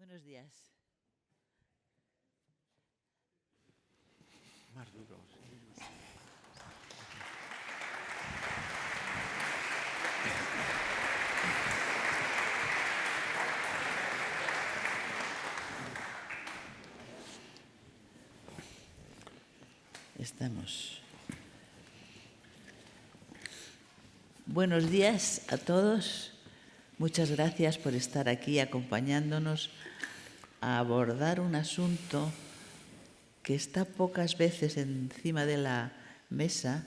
Buenos días. Más duro. Estamos. Buenos días a todos. Muchas gracias por estar aquí acompañándonos a abordar un asunto que está pocas veces encima de la mesa,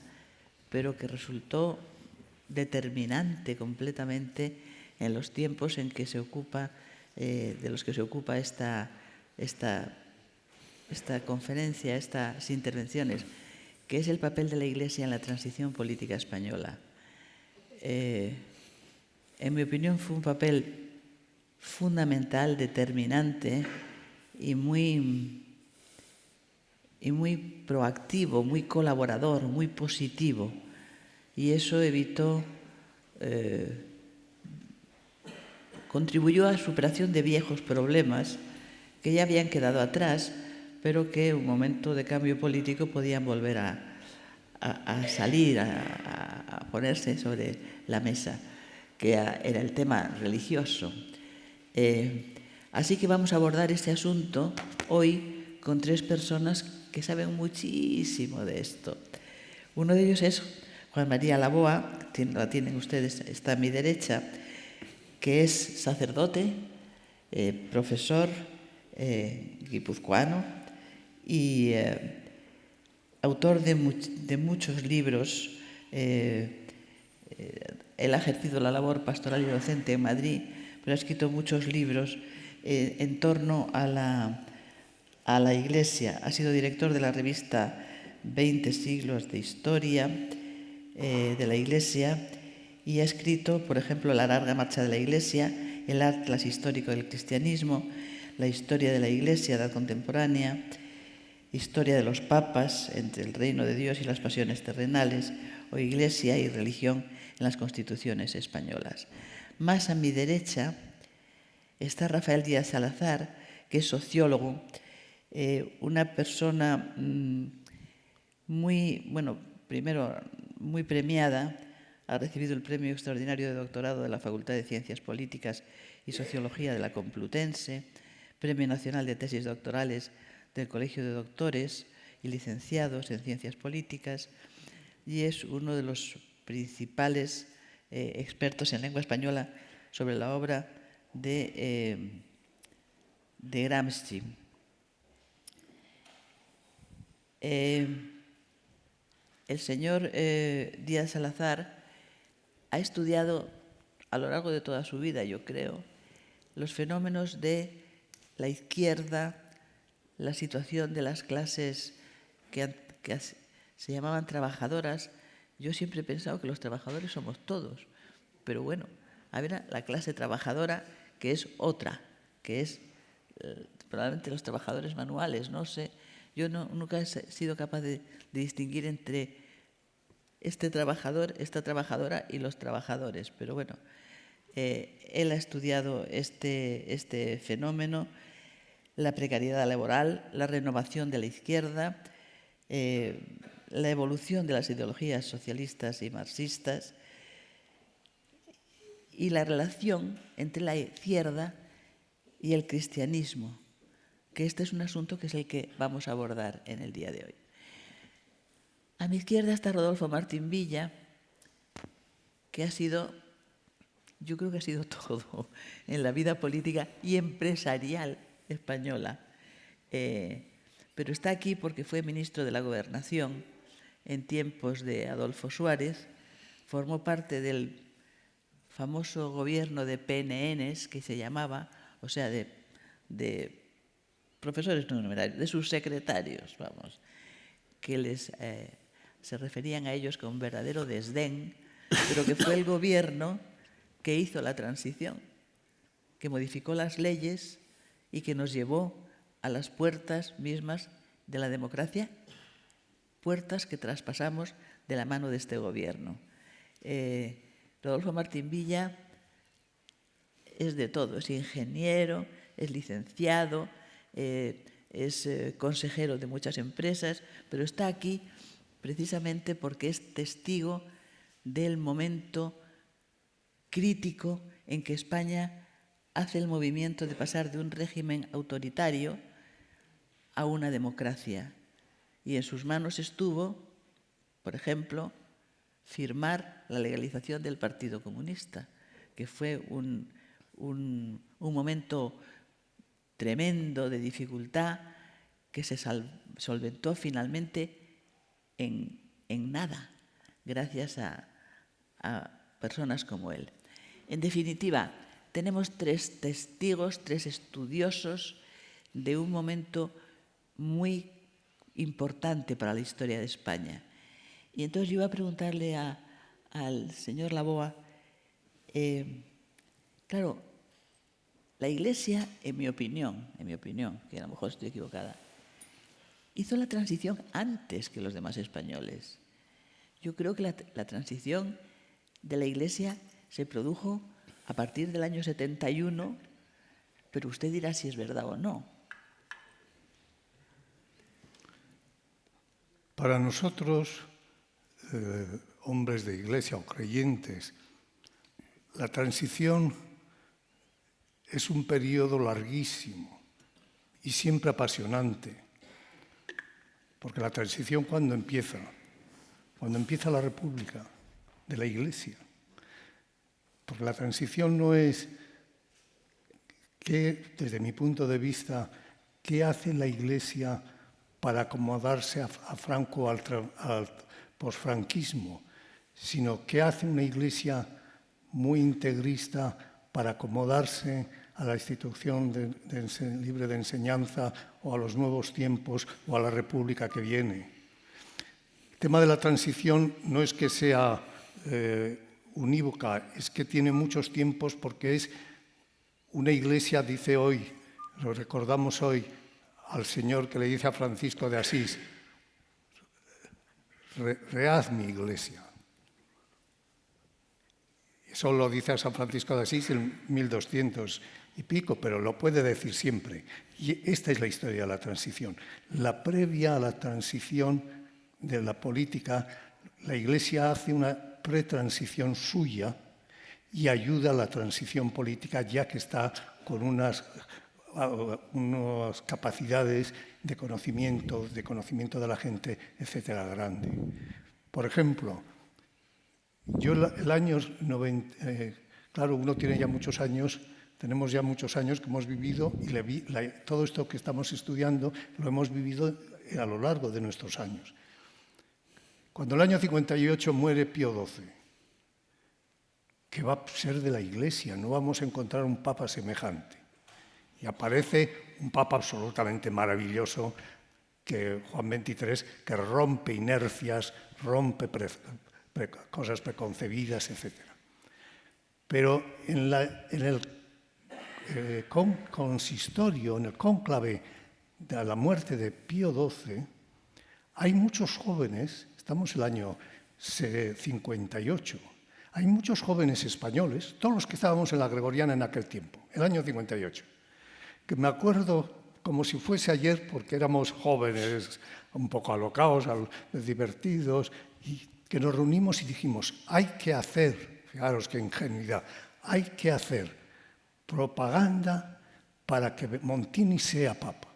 pero que resultó determinante completamente en los tiempos en que se ocupa, de los que se ocupa esta conferencia, estas intervenciones, que es el papel de la Iglesia en la transición política española. En mi opinión fue un papel fundamental, determinante y muy proactivo, muy colaborador, muy positivo. Y eso contribuyó a la superación de viejos problemas que ya habían quedado atrás, pero que en un momento de cambio político podían volver a salir, a ponerse sobre la mesa, que era el tema religioso. Así que vamos a abordar este asunto hoy con tres personas que saben muchísimo de esto. Uno de ellos es Juan María Laboa, la tienen ustedes, está a mi derecha, que es sacerdote, profesor guipuzcoano y autor de muchos libros. Él ha ejercido la labor pastoral y docente en Madrid, pero ha escrito muchos libros en torno a la Iglesia. Ha sido director de la revista 20 siglos de historia de la Iglesia y ha escrito, por ejemplo, La larga marcha de la Iglesia, el atlas histórico del cristianismo, la historia de la Iglesia, edad contemporánea, historia de los papas entre el reino de Dios y las pasiones terrenales, o Iglesia y religión en las constituciones españolas. Más a mi derecha está Rafael Díaz Salazar, que es sociólogo, una persona primero muy premiada. Ha recibido el Premio Extraordinario de Doctorado de la Facultad de Ciencias Políticas y Sociología de la Complutense, Premio Nacional de Tesis Doctorales del Colegio de Doctores y Licenciados en Ciencias Políticas, y es uno de los principales expertos en lengua española sobre la obra de Gramsci. El señor Díaz Salazar ha estudiado a lo largo de toda su vida, yo creo, los fenómenos de la izquierda, la situación de las clases que se llamaban trabajadoras. Yo siempre he pensado que los trabajadores somos todos, pero bueno, había la clase trabajadora que es otra, que es probablemente los trabajadores manuales, no sé. Yo nunca he sido capaz de distinguir entre este trabajador, esta trabajadora y los trabajadores, pero bueno, él ha estudiado este fenómeno, la precariedad laboral, la renovación de la izquierda, la evolución de las ideologías socialistas y marxistas y la relación entre la izquierda y el cristianismo, que este es un asunto que es el que vamos a abordar en el día de hoy. A mi izquierda está Rodolfo Martín Villa, que yo creo que ha sido todo en la vida política y empresarial española. Pero está aquí porque fue ministro de la Gobernación en tiempos de Adolfo Suárez, formó parte del famoso gobierno de PNNs, que se llamaba, o sea, de profesores no numerarios, de sus secretarios, vamos, que se referían a ellos con verdadero desdén, pero que fue el gobierno que hizo la transición, que modificó las leyes y que nos llevó a las puertas mismas de la democracia, puertas que traspasamos de la mano de este gobierno. Rodolfo Martín Villa es de todo, es ingeniero, es licenciado, es consejero de muchas empresas, pero está aquí precisamente porque es testigo del momento crítico en que España hace el movimiento de pasar de un régimen autoritario a una democracia. Y en sus manos estuvo, por ejemplo, firmar la legalización del Partido Comunista, que fue un momento tremendo de dificultad que se solventó finalmente en nada, gracias a personas como él. En definitiva, tenemos tres testigos, tres estudiosos de un momento muy importante para la historia de España. Y entonces yo iba a preguntarle al señor Laboa, claro, la Iglesia, en mi opinión, que a lo mejor estoy equivocada, hizo la transición antes que los demás españoles. Yo creo que la transición de la Iglesia se produjo a partir del año 71, pero usted dirá si es verdad o no. Para nosotros, hombres de Iglesia o creyentes, la transición es un periodo larguísimo y siempre apasionante, porque la transición cuando empieza la República de la Iglesia, porque la transición no es desde mi punto de vista, qué hace la Iglesia para acomodarse a Franco al posfranquismo, sino qué hace una Iglesia muy integrista para acomodarse a la institución libre de enseñanza o a los nuevos tiempos o a la República que viene. El tema de la transición no es que sea unívoca, es que tiene muchos tiempos porque es una Iglesia, dice hoy, lo recordamos hoy, al Señor que le dice a Francisco de Asís, rehaz mi Iglesia. Eso lo dice a San Francisco de Asís en 1200 y pico, pero lo puede decir siempre. Y esta es la historia de la transición. La previa a la transición de la política, la Iglesia hace una pretransición suya y ayuda a la transición política, ya que está con unas capacidades de conocimiento de la gente, etcétera, grande. Por ejemplo, yo el año 90, claro, uno tiene ya muchos años, tenemos ya muchos años que hemos vivido y todo esto que estamos estudiando lo hemos vivido a lo largo de nuestros años. Cuando el año 58 muere Pío XII, que va a ser de la Iglesia, no vamos a encontrar un papa semejante. Y aparece un papa absolutamente maravilloso, que Juan XXIII, que rompe inercias, rompe cosas preconcebidas, etc. Pero en el consistorio, en el cónclave de la muerte de Pío XII, hay muchos jóvenes, estamos en el año 58, hay muchos jóvenes españoles, todos los que estábamos en la Gregoriana en aquel tiempo, el año 58, que me acuerdo como si fuese ayer porque éramos jóvenes, un poco alocados, divertidos, y que nos reunimos y dijimos, hay que hacer, fijaros qué ingenuidad, hay que hacer propaganda para que Montini sea papa.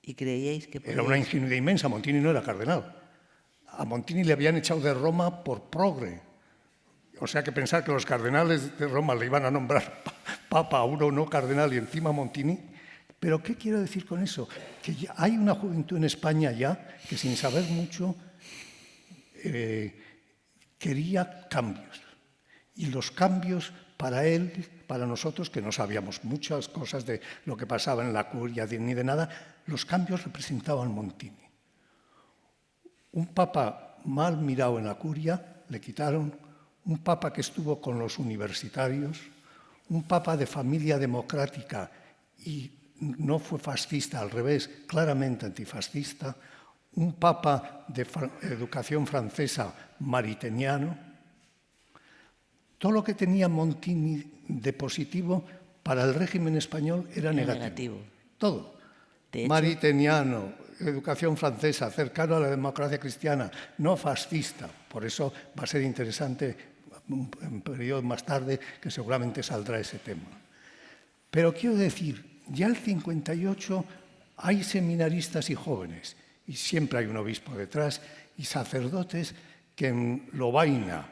¿Y creíais que podíais? Era una ingenuidad inmensa, Montini no era cardenal. A Montini le habían echado de Roma por progre. O sea que pensar que los cardenales de Roma le iban a nombrar papa a uno no cardenal y encima Montini. Pero ¿qué quiero decir con eso? Que ya hay una juventud en España ya que sin saber mucho quería cambios. Y los cambios para él, para nosotros, que no sabíamos muchas cosas de lo que pasaba en la curia ni de nada, los cambios representaban Montini. Un papa mal mirado en la curia, le quitaron. Un papa que estuvo con los universitarios. Un papa de familia democrática y no fue fascista, al revés, claramente antifascista. Un papa de educación francesa mariteniano. Todo lo que tenía Montini de positivo para el régimen español era negativo. Todo. De hecho, Mariteniano, educación francesa, cercano a la democracia cristiana, no fascista. Por eso va a ser interesante un periodo más tarde que seguramente saldrá ese tema. Pero quiero decir, ya el 58 hay seminaristas y jóvenes, y siempre hay un obispo detrás, y sacerdotes que en Lovaina,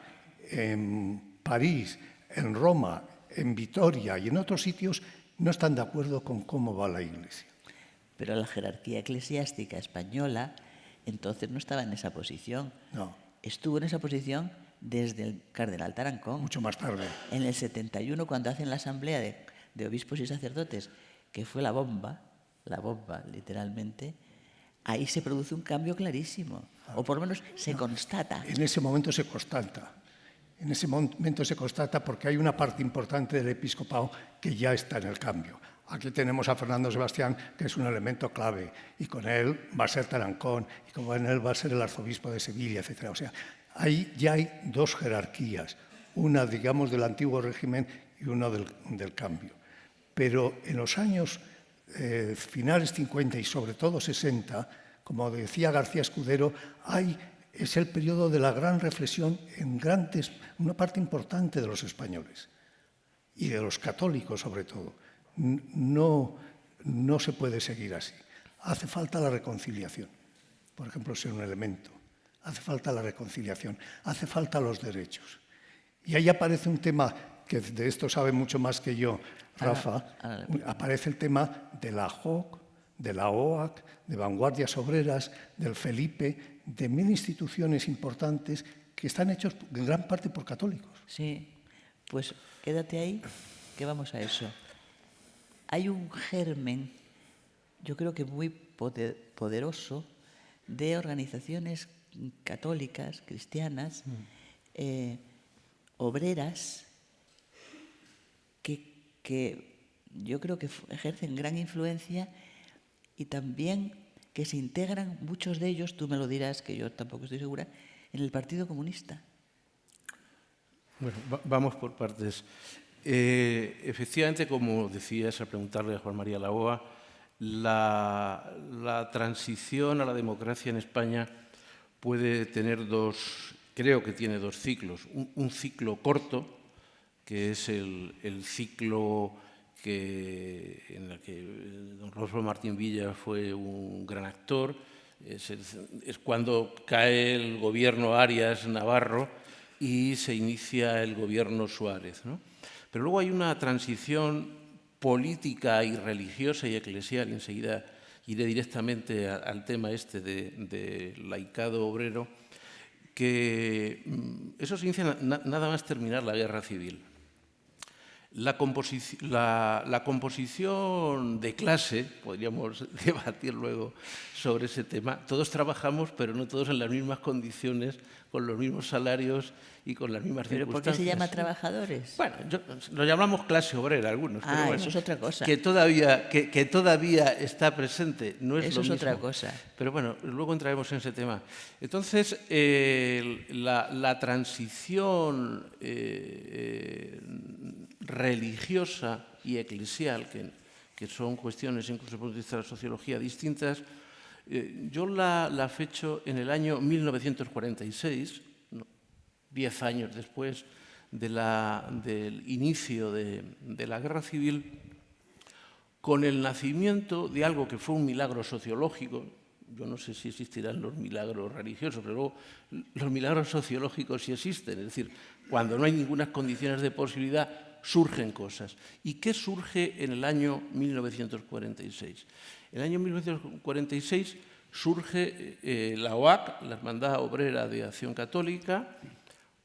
en París, en Roma, en Vitoria y en otros sitios no están de acuerdo con cómo va la Iglesia. pero la jerarquía eclesiástica española entonces no estaba en esa posición. No, Estuvo en esa posición desde el cardenal Tarancón. mucho más tarde. En el 71, cuando hacen la asamblea de obispos y sacerdotes, que fue la bomba literalmente, ahí se produce un cambio clarísimo, o por lo menos se constata. En ese momento se constata. En ese momento se constata porque hay una parte importante del episcopado que ya está en el cambio. Aquí tenemos a Fernando Sebastián, que es un elemento clave, y con él va a ser Tarancón, y con él va a ser el arzobispo de Sevilla, etc. O sea, ahí ya hay dos jerarquías, una, digamos, del antiguo régimen y una del cambio. Pero en los años finales 50 y sobre todo 60, como decía García Escudero, es el periodo de la gran reflexión en una parte importante de los españoles y de los católicos sobre todo. No se puede seguir así. Hace falta la reconciliación, por ejemplo, ser un elemento. Hace falta la reconciliación, hace falta los derechos. Y ahí aparece un tema que de esto sabe mucho más que yo, Rafa. Aparece el tema de la JOC, de la OAC, de Vanguardias Obreras, del Felipe, de 1000 instituciones importantes que están hechos en gran parte por católicos. Sí, pues quédate ahí, que vamos a eso. Hay un germen, yo creo que muy poderoso, de organizaciones católicas, cristianas, obreras, que yo creo que ejercen gran influencia y también que se integran, muchos de ellos, tú me lo dirás, que yo tampoco estoy segura, en el Partido Comunista. Bueno, vamos por partes. Efectivamente, como decías al preguntarle a Juan María Laoa, la transición a la democracia en España puede tener creo que tiene dos ciclos. Un ciclo corto, que es el ciclo en el que don Rodolfo Martín Villa fue un gran actor. Es cuando cae el gobierno Arias Navarro y se inicia el gobierno Suárez, ¿no? Pero luego hay una transición política y religiosa y eclesial, y enseguida iré directamente al tema este de laicado obrero, que eso se inicia nada más terminar la guerra civil. La composición de clase, podríamos debatir luego sobre ese tema. Todos trabajamos, pero no todos en las mismas condiciones, con los mismos salarios y con las mismas ¿Pero circunstancias. por qué se llama trabajadores? Bueno, lo llamamos clase obrera algunos, pero bueno, eso es otra cosa. que todavía está presente, no es Eso lo mismo. es otra cosa. Pero bueno, luego entraremos en ese tema. Entonces, la transición religiosa y eclesial, que son cuestiones incluso desde el punto de vista de la sociología distintas, yo la fecho en el año 1946, 10 años después del inicio de la Guerra Civil, con el nacimiento de algo que fue un milagro sociológico. Yo no sé si existirán los milagros religiosos, pero luego los milagros sociológicos sí existen. Es decir, cuando no hay ninguna condiciones de posibilidad, surgen cosas. ¿Y qué surge en el año 1946? En el año 1946 surge la OAC, la Hermandad Obrera de Acción Católica,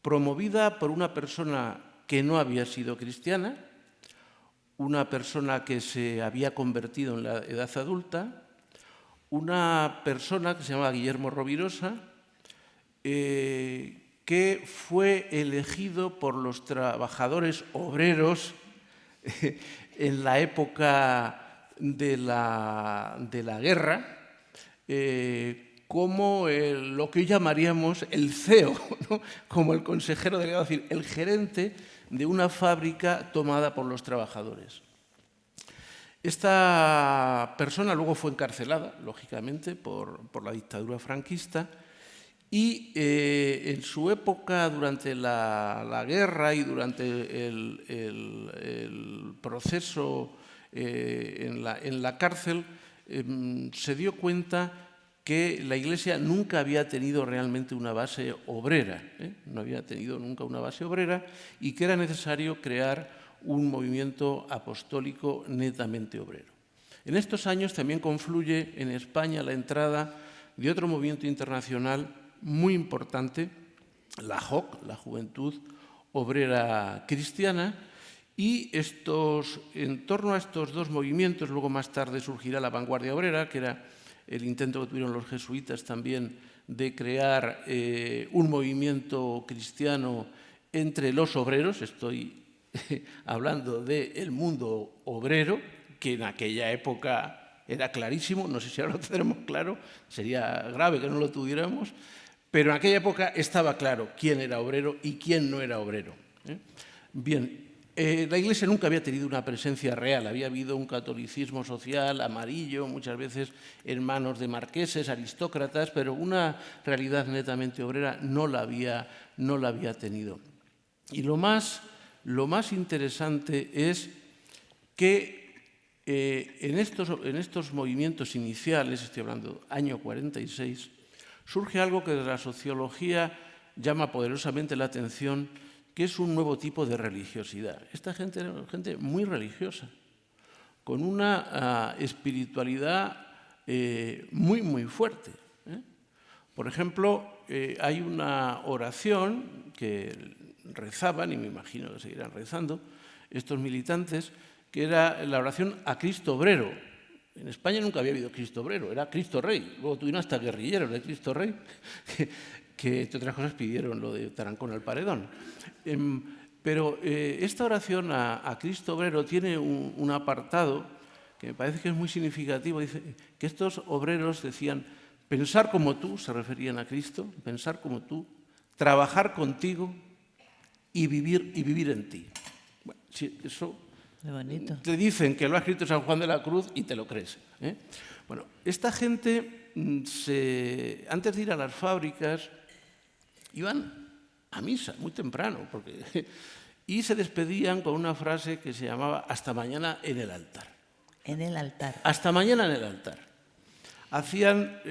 promovida por una persona que no había sido cristiana, una persona que se había convertido en la edad adulta, una persona que se llamaba Guillermo Rovirosa, que fue elegido por los trabajadores obreros en la época de la guerra, como lo que hoy llamaríamos el CEO, ¿no? Como el consejero delegado, es decir, el gerente de una fábrica tomada por los trabajadores. Esta persona luego fue encarcelada, lógicamente, por la dictadura franquista y en su época, durante la guerra y durante el proceso en la cárcel, se dio cuenta que la Iglesia nunca había tenido realmente una base obrera, no había tenido nunca una base obrera y que era necesario crear un movimiento apostólico netamente obrero. En estos años también confluye en España la entrada de otro movimiento internacional muy importante, la JOC, la Juventud Obrera Cristiana, y en torno a estos dos movimientos, luego más tarde surgirá la Vanguardia Obrera, que era el intento que tuvieron los jesuitas también de crear un movimiento cristiano entre los obreros. Estoy hablando del mundo obrero, que en aquella época era clarísimo, no sé si ahora lo tenemos claro, sería grave que no lo tuviéramos, pero en aquella época estaba claro quién era obrero y quién no era obrero. Bien, la Iglesia nunca había tenido una presencia real, había habido un catolicismo social amarillo, muchas veces en manos de marqueses, aristócratas, pero una realidad netamente obrera no la había tenido. Y lo más interesante es que en estos movimientos iniciales, estoy hablando año 46, surge algo que de la sociología llama poderosamente la atención, que es un nuevo tipo de religiosidad. Esta gente era gente muy religiosa, con una espiritualidad muy, muy fuerte. Por ejemplo, hay una oración que rezaban, y me imagino que seguirán rezando, estos militantes, que era la oración a Cristo Obrero. En España nunca había habido Cristo Obrero, era Cristo Rey. Luego tuvieron hasta guerrilleros de Cristo Rey, que entre otras cosas pidieron lo de Tarancón al Paredón. Pero esta oración a Cristo Obrero tiene un apartado que me parece que es muy significativo. Dice que estos obreros decían: pensar como tú, se referían a Cristo, pensar como tú, trabajar contigo y vivir en ti. Bueno, sí, eso te dicen que lo ha escrito San Juan de la Cruz y te lo crees. Bueno, esta gente, antes de ir a las fábricas, iban a misa muy temprano y se despedían con una frase que se llamaba «hasta mañana en el altar». En el altar. Hasta mañana en el altar. Hacían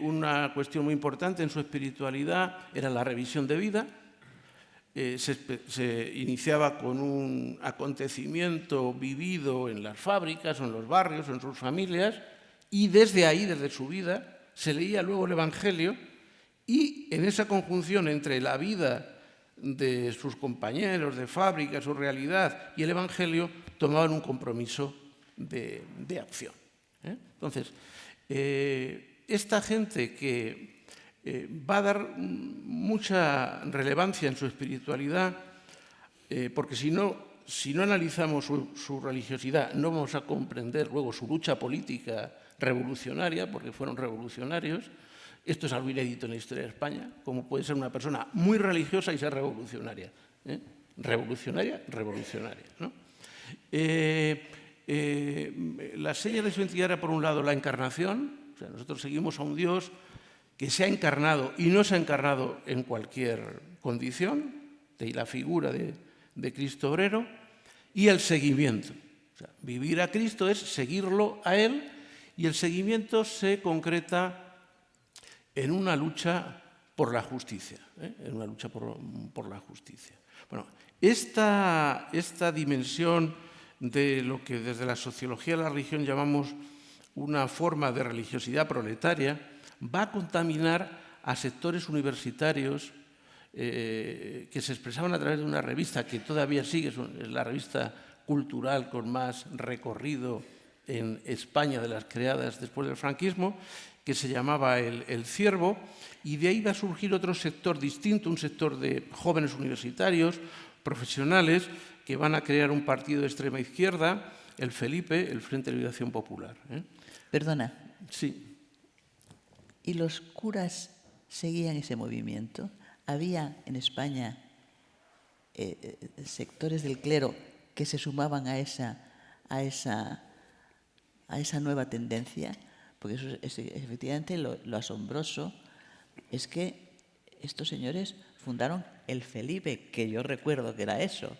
una cuestión muy importante en su espiritualidad, era la revisión de vida. Se iniciaba con un acontecimiento vivido en las fábricas o en los barrios o en sus familias, y desde ahí, desde su vida, se leía luego el Evangelio, y en esa conjunción entre la vida de sus compañeros de fábrica, su realidad y el Evangelio, tomaban un compromiso de acción. Entonces, esta gente que va a dar mucha relevancia en su espiritualidad, porque si no analizamos su religiosidad, no vamos a comprender luego su lucha política revolucionaria, porque fueron revolucionarios. Esto es algo inédito en la historia de España. ¿Cómo puede ser una persona muy religiosa y ser revolucionaria? Revolucionaria, ¿no? La seña de su identidad era, por un lado, la encarnación. O sea, nosotros seguimos a un Dios que se ha encarnado y no se ha encarnado en cualquier condición, de ahí la figura de Cristo Obrero, y el seguimiento. O sea, vivir a Cristo es seguirlo a Él, y el seguimiento se concreta en una lucha por la justicia, en una lucha por la justicia. Bueno, esta dimensión de lo que desde la sociología de la religión llamamos una forma de religiosidad proletaria va a contaminar a sectores universitarios que se expresaban a través de una revista que todavía sigue, es la revista cultural con más recorrido en España de las creadas después del franquismo, que se llamaba El Ciervo, y de ahí va a surgir otro sector distinto, un sector de jóvenes universitarios, profesionales, que van a crear un partido de extrema izquierda, el Felipe, el Frente de Liberación Popular. Perdona. Sí. ¿Y los curas seguían ese movimiento? ¿Había en España sectores del clero que se sumaban a esa a esa nueva tendencia, porque eso es efectivamente lo asombroso, es que estos señores fundaron el Felipe, que yo recuerdo que era eso.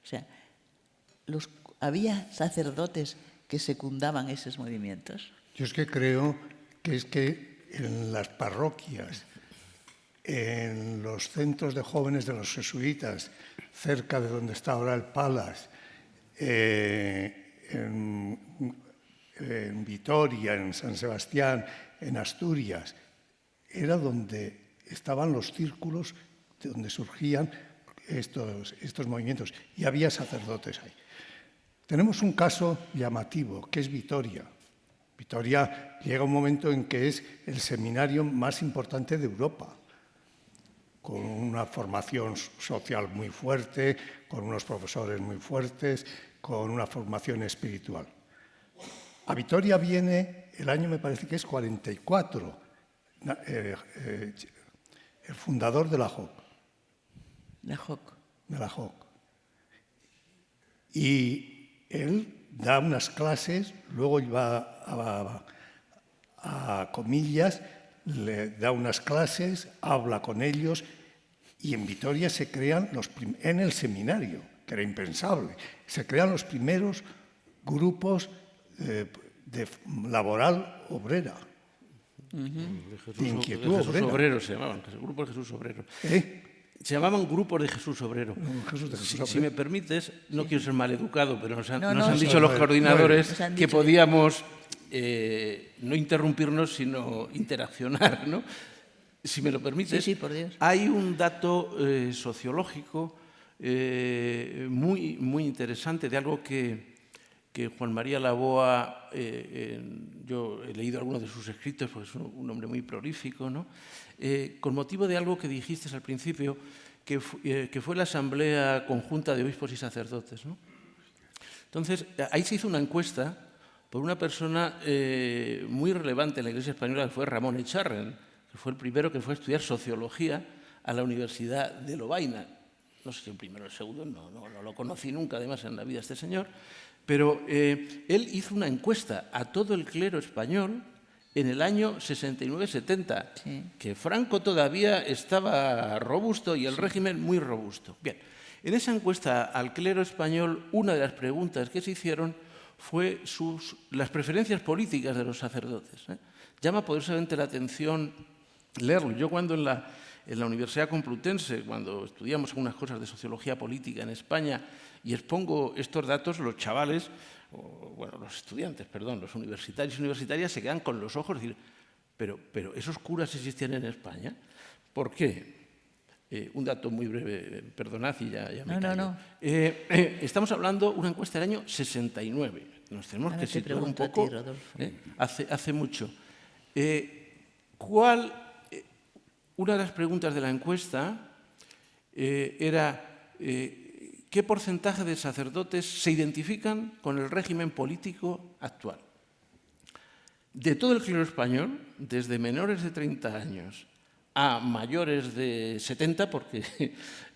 O sea, había sacerdotes que secundaban esos movimientos. Yo es que creo que en las parroquias, en los centros de jóvenes de los jesuitas, cerca de donde está ahora el Palace, en Vitoria, en San Sebastián, en Asturias, era donde estaban los círculos de donde surgían estos movimientos, y había sacerdotes ahí. Tenemos un caso llamativo, que es Vitoria. Vitoria llega un momento en que es el seminario más importante de Europa, con una formación social muy fuerte, con unos profesores muy fuertes, con una formación espiritual. A Vitoria viene, el año me parece que es 44, el fundador de la JOC. De la JOC. Y él da unas clases, luego va a Comillas, le da unas clases, habla con ellos, y en Vitoria se crean en el seminario, que era impensable, se crean los primeros grupos de laboral obrera. De inquietud de Jesús obrera. Obrero se llamaban, grupos de Jesús Obrero. Se llamaban grupos de Jesús Obrero. Si me permites, no quiero ser maleducado, pero nos han dicho los coordinadores que podíamos no interrumpirnos, sino interaccionar, ¿no? Si me lo permites, sí, por Dios. Hay un dato sociológico muy, muy interesante de algo que Juan María Laboa, yo he leído algunos de sus escritos, porque es un hombre muy prolífico, ¿no? Con motivo de algo que dijiste al principio, que fue la Asamblea Conjunta de Obispos y Sacerdotes, ¿no? Entonces, ahí se hizo una encuesta por una persona muy relevante en la Iglesia española, que fue Ramón Echarren, que fue el primero que fue a estudiar sociología a la Universidad de Lovaina. No sé si el primero o el segundo, no lo conocí nunca, además, en la vida este señor, pero él hizo una encuesta a todo el clero español en el año 69-70, sí, que Franco todavía estaba robusto y el régimen muy robusto. Bien, en esa encuesta al clero español, una de las preguntas que se hicieron fue las preferencias políticas de los sacerdotes. Llama poderosamente la atención leerlo. Yo cuando en la Universidad Complutense, cuando estudiamos algunas cosas de sociología política en España y expongo estos datos, los chavales, los estudiantes, perdón, los universitarios y universitarias se quedan con los ojos y dicen, pero ¿esos curas existían en España? ¿Por qué? Un dato muy breve, perdonad y ya me callo. No. Estamos hablando de una encuesta del año 69. Nos tenemos que situar un poco. Hace mucho. Una de las preguntas de la encuesta era ¿qué porcentaje de sacerdotes se identifican con el régimen político actual? De todo el clero español, desde menores de 30 años a mayores de 70, porque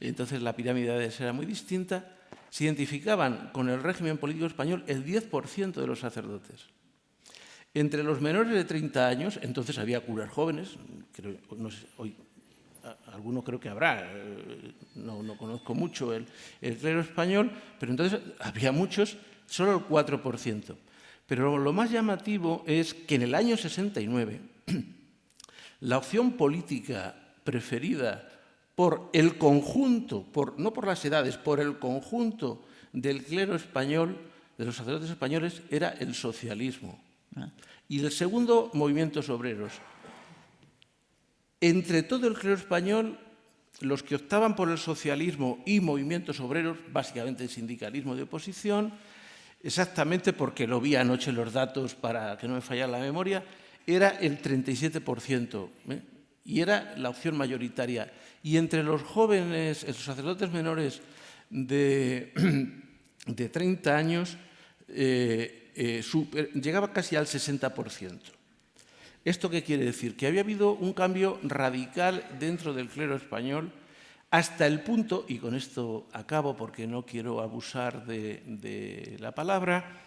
entonces la pirámide de edades era muy distinta, se identificaban con el régimen político español el 10% de los sacerdotes. Entre los menores de 30 años, entonces había curas jóvenes, no sé, hoy alguno creo que habrá, no conozco mucho el clero español, pero entonces había muchos, solo el 4%. Pero lo más llamativo es que en el año 69 la opción política preferida por el conjunto, no por las edades, por el conjunto del clero español, de los sacerdotes españoles, era el socialismo. Y el segundo, movimientos obreros. Entre todo el clero español, los que optaban por el socialismo y movimientos obreros, básicamente el sindicalismo de oposición, exactamente porque lo vi anoche en los datos para que no me fallara la memoria, era el 37%, y era la opción mayoritaria. Y entre los jóvenes, los sacerdotes menores de 30 años, llegaba casi al 60%. ¿Esto qué quiere decir? Que había habido un cambio radical dentro del clero español hasta el punto, y con esto acabo porque no quiero abusar de la palabra,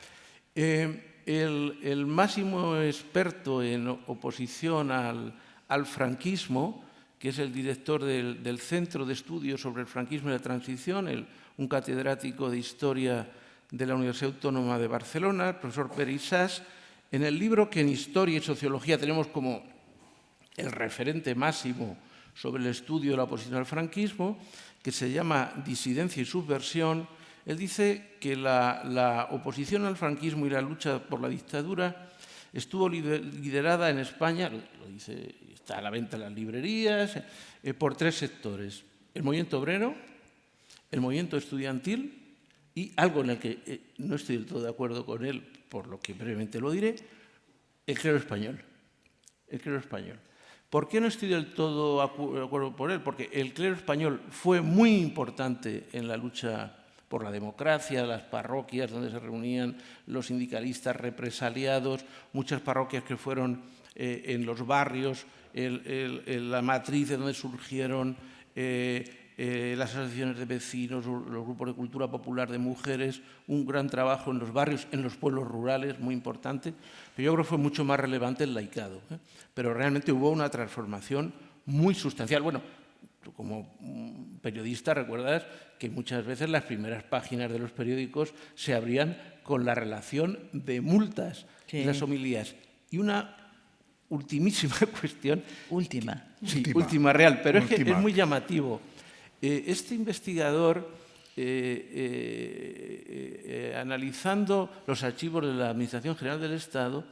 el máximo experto en oposición al franquismo, que es el director del Centro de Estudios sobre el Franquismo y la Transición, un catedrático de Historia de la Universidad Autónoma de Barcelona, el profesor Pere Sas, en el libro que en Historia y Sociología tenemos como el referente máximo sobre el estudio de la oposición al franquismo, que se llama Disidencia y Subversión, él dice que la oposición al franquismo y la lucha por la dictadura estuvo liderada en España, lo dice, está a la venta en las librerías, por 3 sectores: el movimiento obrero, el movimiento estudiantil y algo en el que no estoy del todo de acuerdo con él, por lo que brevemente lo diré, el clero español. El clero español. ¿Por qué no estoy del todo de acuerdo por él? Porque el clero español fue muy importante en la lucha por la democracia, las parroquias donde se reunían los sindicalistas represaliados, muchas parroquias que fueron en los barrios, la matriz de donde surgieron las asociaciones de vecinos, los grupos de cultura popular de mujeres, un gran trabajo en los barrios, en los pueblos rurales, muy importante. Pero yo creo que fue mucho más relevante el laicado. Pero realmente hubo una transformación muy sustancial. Bueno, tú como periodista recuerdas que muchas veces las primeras páginas de los periódicos se abrían con la relación de multas y las homilías. Y una ultimísima cuestión. Última real, pero es que es muy llamativo. Este investigador, analizando los archivos de la Administración General del Estado,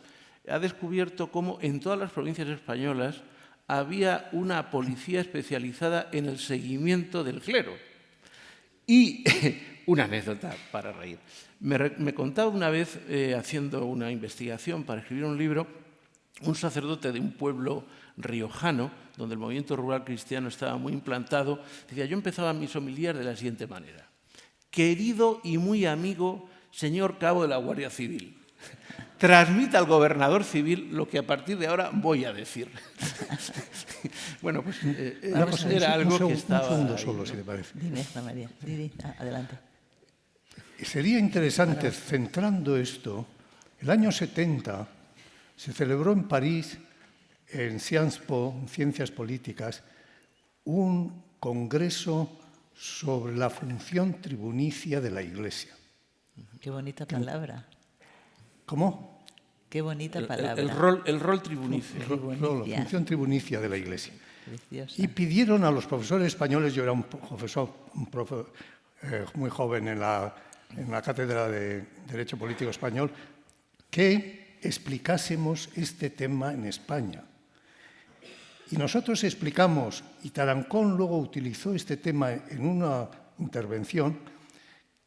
ha descubierto cómo en todas las provincias españolas había una policía especializada en el seguimiento del clero. Y una anécdota para reír. Me contaba una vez, haciendo una investigación para escribir un libro, un sacerdote de un pueblo riojano, donde el movimiento rural cristiano estaba muy implantado, decía: yo empezaba mis homilías de la siguiente manera: querido y muy amigo señor cabo de la Guardia Civil, transmita al gobernador civil lo que a partir de ahora voy a decir. Bueno, pues era algo que estaba... Un segundo solo, si te parece. Dime, María, adelante. Sería interesante, centrando esto, el año 70 se celebró en París, en Sciences Po, en Ciencias Políticas, un congreso sobre la función tribunicia de la Iglesia. Qué bonita palabra. ¿Cómo? Qué bonita palabra. El rol tribunicio. La función tribunicia de la Iglesia. Preciosa. Y pidieron a los profesores españoles, yo era un profesor muy joven en la Cátedra de Derecho Político Español, que explicásemos este tema en España. Y nosotros explicamos, y Tarancón luego utilizó este tema en una intervención,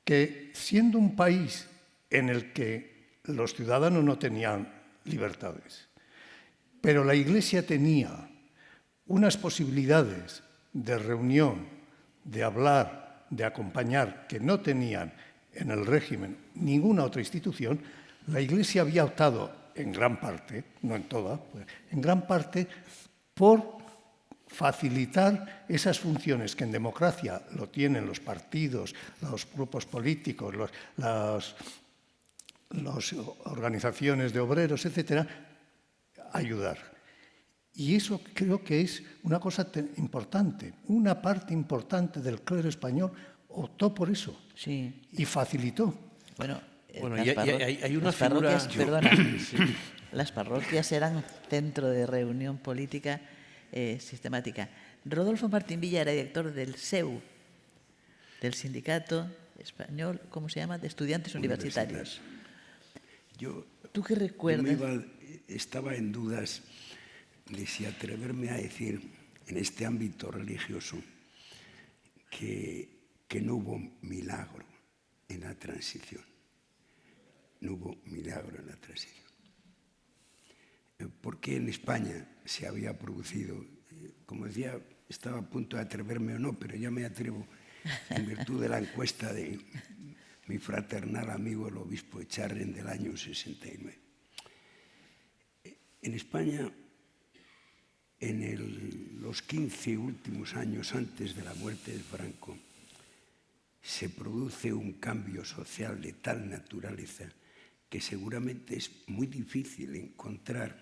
que siendo un país en el que los ciudadanos no tenían libertades, pero la Iglesia tenía unas posibilidades de reunión, de hablar, de acompañar, que no tenían en el régimen ninguna otra institución, la Iglesia había optado en gran parte, no en toda, en gran parte, por facilitar esas funciones que en democracia lo tienen los partidos, los grupos políticos, las organizaciones de obreros, etcétera, ayudar. Y eso creo que es una cosa importante. Una parte importante del clero español optó por eso. Sí. Y facilitó. Bueno, hay una las parroquias, figura... perdona, las parroquias eran centro de reunión política sistemática. Rodolfo Martín Villa era director del SEU, del Sindicato Español, ¿cómo se llama?, de Estudiantes Universitarios. ¿Tú qué recuerdas? Estaba en dudas de si atreverme a decir en este ámbito religioso que no hubo milagro en la transición. No hubo milagro en la transición. Porque en España se había producido, como decía, estaba a punto de atreverme o no, pero ya me atrevo en virtud de la encuesta de mi fraternal amigo el obispo Echarren del año 69. En España, en los 15 últimos años antes de la muerte de Franco, se produce un cambio social de tal naturaleza que seguramente es muy difícil encontrar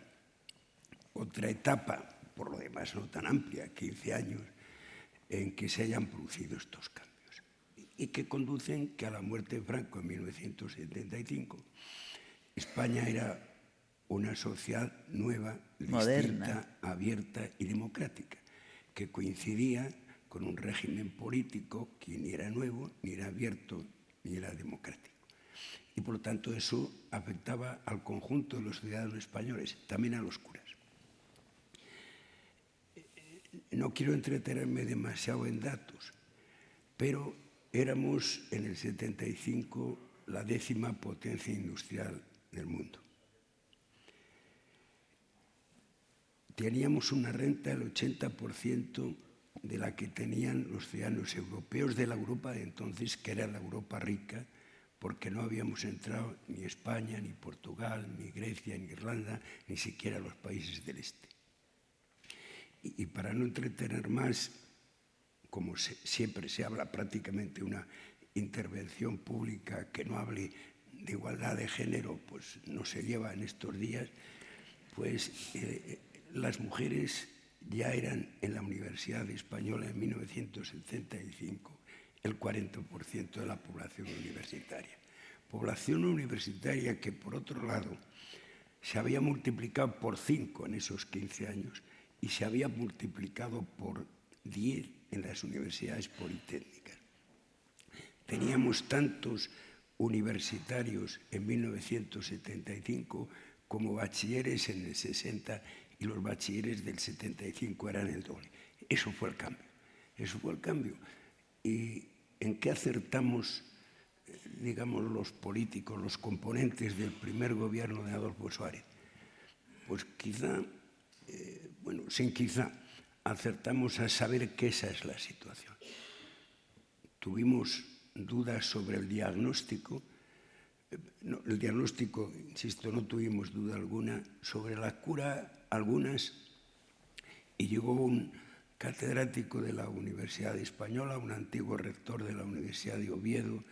otra etapa, por lo demás no tan amplia, 15 años, en que se hayan producido estos cambios y que conducen que a la muerte de Franco en 1975 España era una sociedad nueva, Moderna, distinta, abierta y democrática, que coincidía con un régimen político que ni era nuevo, ni era abierto, ni era democrático. Y por lo tanto eso afectaba al conjunto de los ciudadanos españoles, también a los curas. No quiero entretenerme demasiado en datos, pero éramos en el 75 la 10ª potencia industrial del mundo. Teníamos una renta del 80% de la que tenían los ciudadanos europeos de la Europa de entonces, que era la Europa rica, porque no habíamos entrado ni España, ni Portugal, ni Grecia, ni Irlanda, ni siquiera los países del este. Y para no entretener más, como siempre se habla prácticamente una intervención pública que no hable de igualdad de género, pues no se lleva en estos días, pues las mujeres ya eran en la Universidad Española en 1975 el 40% de la población universitaria. Población universitaria que, por otro lado, se había multiplicado por 5 en esos 15 años y se había multiplicado por 10 en las universidades politécnicas. Teníamos tantos universitarios en 1975 como bachilleres en el 60 y los bachilleres del 75 eran el doble. Eso fue el cambio. Eso fue el cambio. ¿Y en qué acertamos, digamos, los políticos, los componentes del primer gobierno de Adolfo Suárez? Pues quizá, sin quizá, acertamos a saber que esa es la situación. Tuvimos dudas sobre el diagnóstico. El diagnóstico, insisto, no tuvimos duda alguna. Sobre la cura, algunas, y llegó un catedrático de la Universidad Española, un antiguo rector de la Universidad de Oviedo,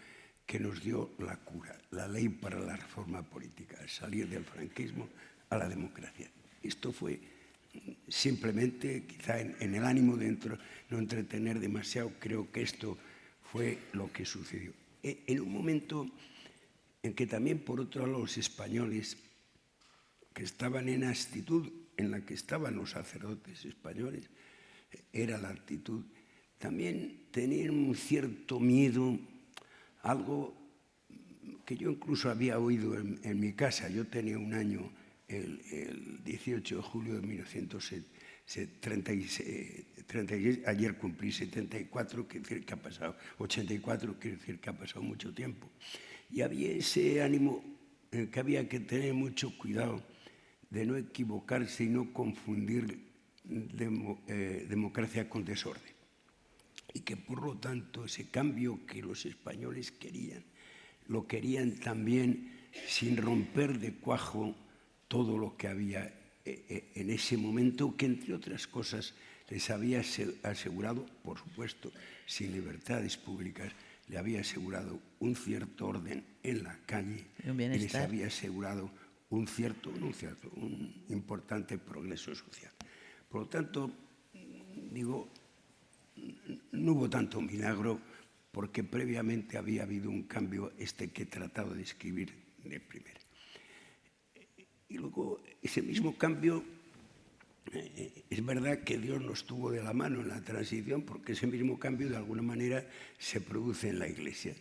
que nos dio la cura, la ley para la reforma política, salir del franquismo a la democracia. Esto fue simplemente, quizá en el ánimo de no entretener demasiado, creo que esto fue lo que sucedió. En un momento en que también, por otro lado, los españoles, que estaban en la actitud en la que estaban los sacerdotes españoles, era la actitud, también tenían un cierto miedo, algo que yo incluso había oído en mi casa. Yo tenía un año, el 18 de julio de 1936, ayer cumplí 74, quiere decir que ha pasado 84, quiere decir que ha pasado mucho tiempo. Y había ese ánimo en el que había que tener mucho cuidado de no equivocarse y no confundir democracia con desorden. Y que, por lo tanto, ese cambio que los españoles querían, lo querían también sin romper de cuajo todo lo que había en ese momento, que, entre otras cosas, les había asegurado, por supuesto, sin libertades públicas, le había asegurado un cierto orden en la calle y les había asegurado un importante progreso social. Por lo tanto, digo, no hubo tanto milagro porque previamente había habido un cambio que he tratado de describir de primero. Y luego, ese mismo cambio, es verdad que Dios nos tuvo de la mano en la transición, porque ese mismo cambio de alguna manera se produce en la Iglesia.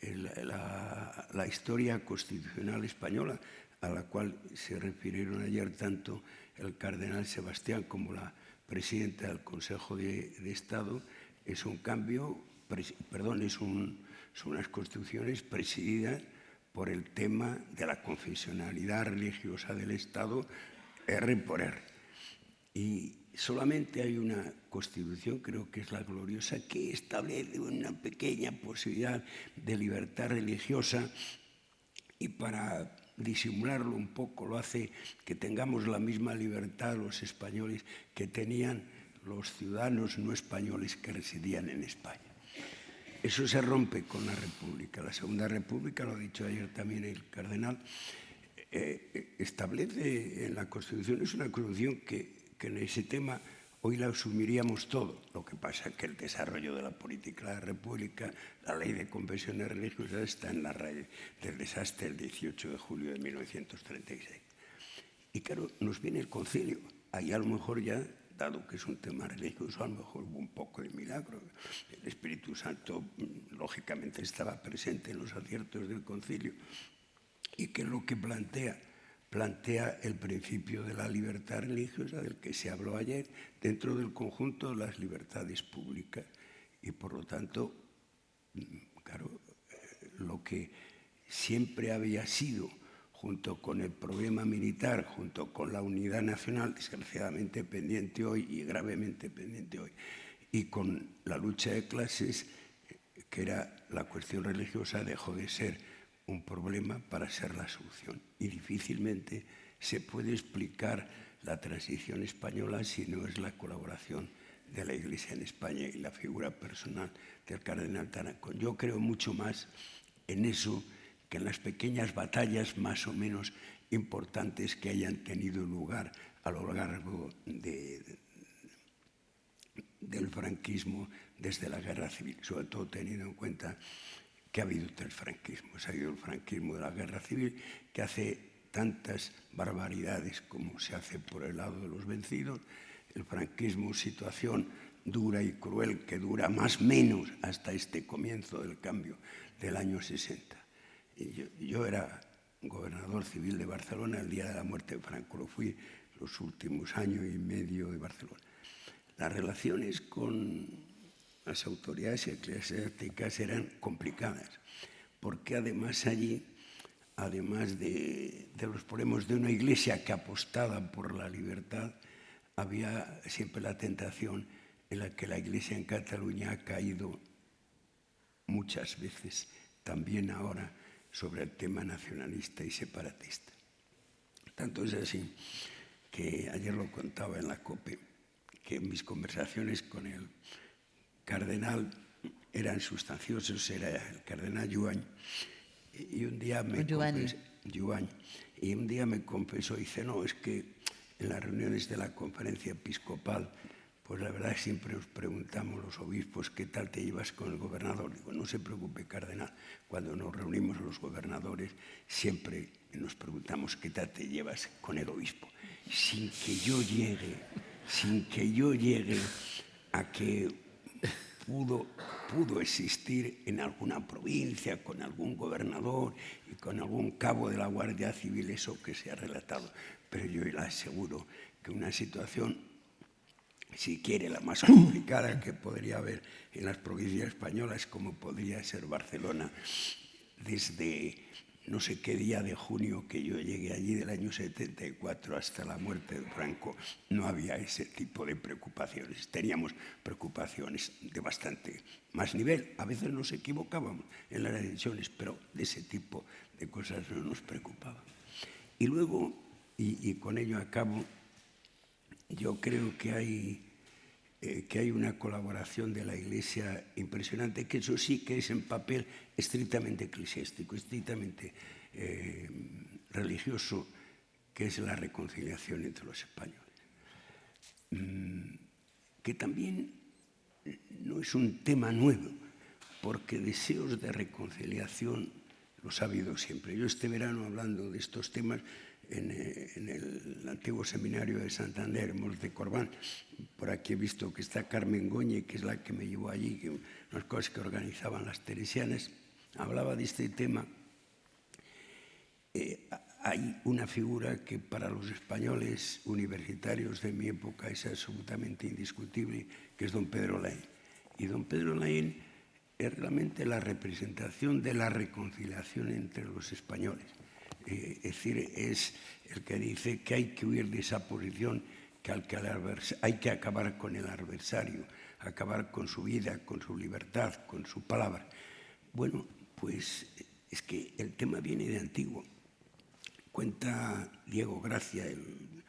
La historia constitucional española, a la cual se refirieron ayer tanto el cardenal Sebastián como la presidenta del Consejo de Estado, es un cambio, son unas constituciones presididas por el tema de la confesionalidad religiosa del Estado, R por R. Y solamente hay una constitución, creo que es la gloriosa, que establece una pequeña posibilidad de libertad religiosa, y para disimularlo un poco lo hace que tengamos la misma libertad los españoles que tenían los ciudadanos no españoles que residían en España. eso se rompe con la República. La Segunda República, lo ha dicho ayer también el cardenal, establece en la Constitución, es una Constitución que en ese tema hoy la asumiríamos todo. Lo que pasa es que el desarrollo de la política de la República, la ley de confesiones religiosas, está en la raíz del desastre del 18 de julio de 1936. Y claro, nos viene el concilio. Ahí a lo mejor ya, dado que es un tema religioso, a lo mejor hubo un poco de milagro. El Espíritu Santo, lógicamente, estaba presente en los aciertos del concilio. Y que es lo que plantea el principio de la libertad religiosa del que se habló ayer dentro del conjunto de las libertades públicas. Y por lo tanto, claro, lo que siempre había sido, junto con el problema militar, junto con la unidad nacional, desgraciadamente pendiente hoy y gravemente pendiente hoy, y con la lucha de clases, que era la cuestión religiosa, dejó de ser un problema para ser la solución. Y difícilmente se puede explicar la transición española si no es la colaboración de la Iglesia en España y la figura personal del cardenal Tarancón. Yo creo mucho más en eso que en las pequeñas batallas más o menos importantes que hayan tenido lugar a lo largo del franquismo desde la Guerra Civil, sobre todo teniendo en cuenta que ha habido el franquismo. Ha habido el franquismo de la Guerra Civil, que hace tantas barbaridades como se hace por el lado de los vencidos. El franquismo, situación dura y cruel que dura más o menos hasta este comienzo del cambio del año 60. Yo era gobernador civil de Barcelona el día de la muerte de Franco, lo fui los últimos años y medio de Barcelona. Las relaciones con las autoridades eclesiásticas eran complicadas, porque además allí, además de los problemas de una iglesia que apostaba por la libertad, había siempre la tentación en la que la iglesia en Cataluña ha caído muchas veces, también ahora, sobre el tema nacionalista y separatista. Tanto es así que ayer lo contaba en la COPE, que mis conversaciones con el cardenal eran sustanciosas, era el cardenal Juany, y un día me confesó, dice, no, es que en las reuniones de la conferencia episcopal, pues la verdad siempre nos preguntamos los obispos qué tal te llevas con el gobernador. Digo, no se preocupe, cardenal, cuando nos reunimos los gobernadores siempre nos preguntamos qué tal te llevas con el obispo, sin que yo llegue a que pudo existir en alguna provincia con algún gobernador y con algún cabo de la Guardia Civil, eso que se ha relatado. Pero yo le aseguro que una situación, si quiere, la más complicada que podría haber en las provincias españolas, como podría ser Barcelona, desde no sé qué día de junio que yo llegué allí del año 74 hasta la muerte de Franco, no había ese tipo de preocupaciones. Teníamos preocupaciones de bastante más nivel. A veces nos equivocábamos en las decisiones, pero de ese tipo de cosas no nos preocupaba. Y luego, y con ello acabo, yo creo que hay una colaboración de la Iglesia impresionante, que eso sí que es en papel estrictamente eclesiástico, estrictamente religioso, que es la reconciliación entre los españoles. Que también no es un tema nuevo, porque deseos de reconciliación los ha habido siempre. Yo este verano, hablando de estos temas, en el antiguo seminario de Santander, Mons de Corbán, por aquí he visto que está Carmen Goñi, que es la que me llevó allí, que unas cosas que organizaban las teresianas, hablaba de este tema. Hay una figura que para los españoles universitarios de mi época es absolutamente indiscutible, que es don Pedro Laín. Y don Pedro Laín es realmente la representación de la reconciliación entre los españoles. Es decir, es el que dice que hay que huir de esa posición, que hay que acabar con el adversario, acabar con su vida, con su libertad, con su palabra. Bueno, pues es que el tema viene de antiguo. Cuenta Diego Gracia, el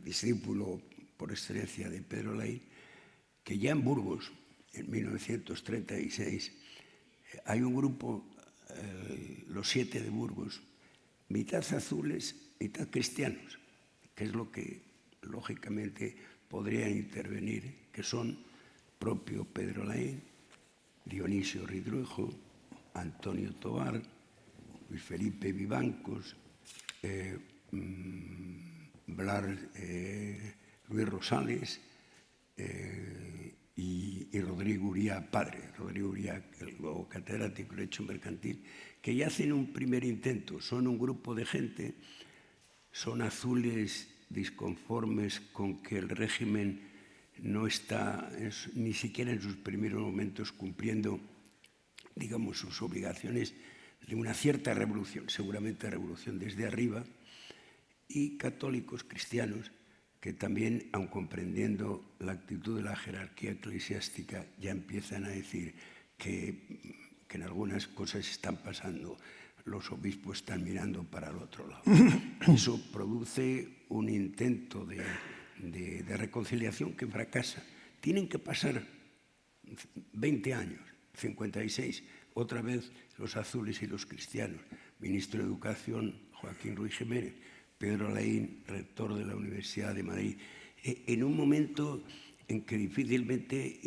discípulo por excelencia de Pedro Laín, que ya en Burgos, en 1936, hay un grupo, los 7 de Burgos, mitad azules, mitad cristianos, que es lo que lógicamente podría intervenir, que son propio Pedro Laín, Dionisio Ridruejo, Antonio Tobar, Luis Felipe Vivancos, Luis Rosales y Rodrigo Uría padre, Rodrigo Uría, el luego catedrático de Derecho Mercantil, que ya hacen un primer intento. Son un grupo de gente, son azules disconformes con que el régimen no está ni siquiera en sus primeros momentos cumpliendo, digamos, sus obligaciones de una cierta revolución, seguramente revolución desde arriba, y católicos cristianos que también, aun comprendiendo la actitud de la jerarquía eclesiástica, ya empiezan a decir que en algunas cosas están pasando, los obispos están mirando para el otro lado. Eso produce un intento de reconciliación que fracasa. Tienen que pasar 20 años, 56, otra vez los azules y los cristianos. Ministro de Educación, Joaquín Ruiz Jiménez, Pedro Laín, rector de la Universidad de Madrid, en un momento en que difícilmente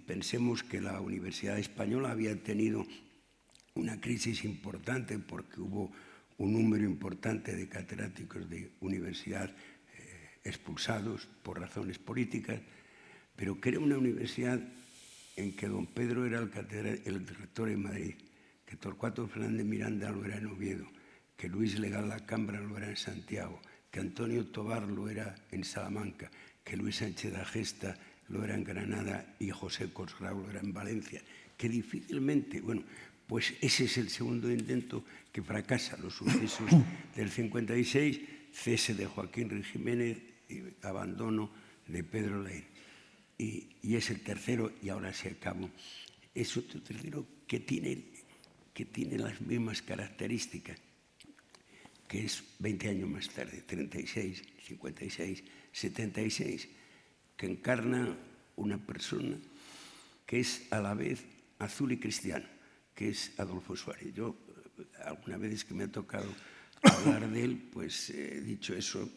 pensemos que la Universidad Española había tenido una crisis importante porque hubo un número importante de catedráticos de universidad expulsados por razones políticas, pero que era una universidad en que don Pedro era el rector en Madrid, que Torcuato Fernández Miranda lo era en Oviedo, que Luis Legal Lacambra lo era en Santiago, que Antonio Tobar lo era en Salamanca, que Luis Sánchez de Agesta lo era en Granada y José Cosgrau lo era en Valencia, que difícilmente, bueno, pues ese es el segundo intento que fracasa. Los sucesos del 56, cese de Joaquín Ruiz Jiménez y abandono de Pedro Laín. Y es el tercero, y ahora sí acabo, es otro tercero que tiene las mismas características, que es 20 años más tarde, 36, 56, 76, que encarna una persona que es a la vez azul y cristiano, que es Adolfo Suárez. Yo, algunas veces que me ha tocado hablar de él, pues he dicho eso,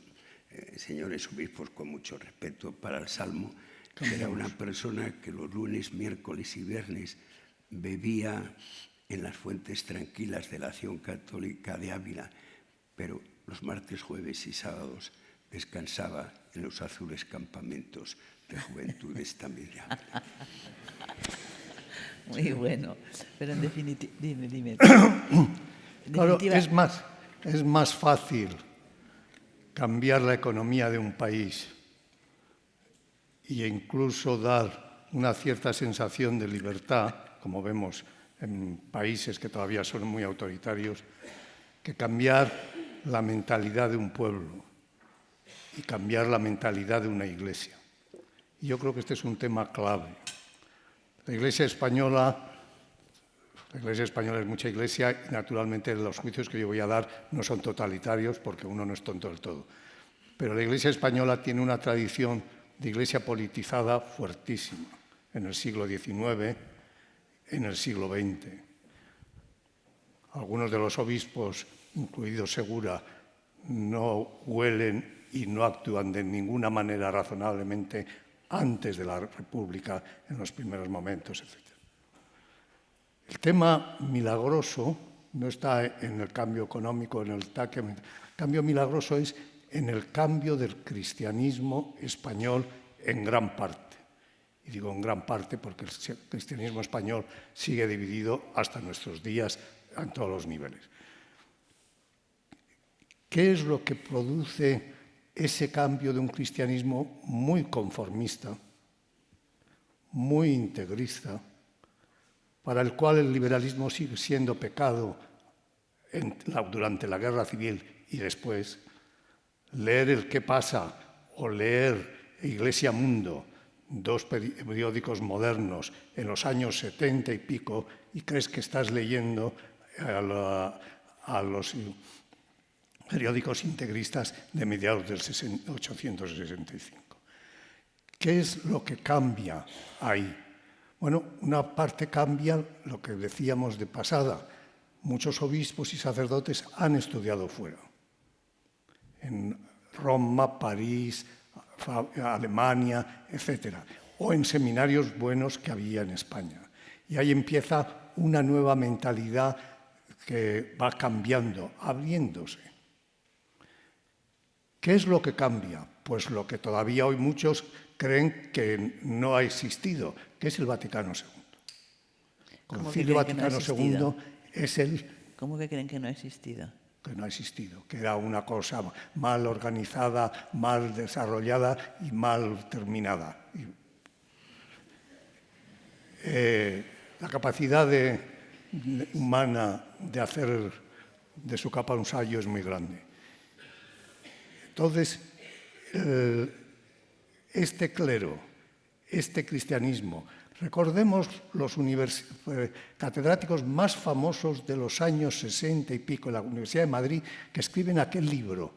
señores obispos, con mucho respeto para el Salmo, que era una persona que los lunes, miércoles y viernes bebía en las fuentes tranquilas de la Acción Católica de Ávila, pero los martes, jueves y sábados descansaba en los azules campamentos de juventudes también de Ávila. Muy bueno, pero en definitiva, dime. Claro, es más fácil cambiar la economía de un país e incluso dar una cierta sensación de libertad, como vemos en países que todavía son muy autoritarios, que cambiar la mentalidad de un pueblo y cambiar la mentalidad de una iglesia. Y yo creo que este es un tema clave. La Iglesia española es mucha iglesia y naturalmente los juicios que yo voy a dar no son totalitarios porque uno no es tonto del todo. Pero la Iglesia española tiene una tradición de iglesia politizada fuertísima en el siglo XIX, en el siglo XX. Algunos de los obispos, incluido Segura, no huelen y no actúan de ninguna manera razonablemente antes de la República, en los primeros momentos, etc. El tema milagroso no está en el cambio económico, en el cambio milagroso es en el cambio del cristianismo español en gran parte. Y digo en gran parte porque el cristianismo español sigue dividido hasta nuestros días en todos los niveles. ¿Qué es lo que produce ese cambio de un cristianismo muy conformista, muy integrista, para el cual el liberalismo sigue siendo pecado durante la Guerra Civil y después? Leer el ¿Qué pasa? O leer Iglesia Mundo, dos periódicos modernos en los años 70 y pico, y crees que estás leyendo a los periódicos integristas de mediados del 1865. ¿Qué es lo que cambia ahí? Bueno, una parte cambia lo que decíamos de pasada. Muchos obispos y sacerdotes han estudiado fuera. En Roma, París, Alemania, etc. O en seminarios buenos que había en España. Y ahí empieza una nueva mentalidad que va cambiando, abriéndose. ¿Qué es lo que cambia? Pues lo que todavía hoy muchos creen que no ha existido, que es el Vaticano II. El Concilio Vaticano II es el... ¿Cómo que creen que no ha existido? Que no ha existido, que era una cosa mal organizada, mal desarrollada y mal terminada. La capacidad humana de hacer de su capa un sayo es muy grande. Entonces, este clero, este cristianismo, recordemos los catedráticos más famosos de los años 60 y pico en la Universidad de Madrid que escriben aquel libro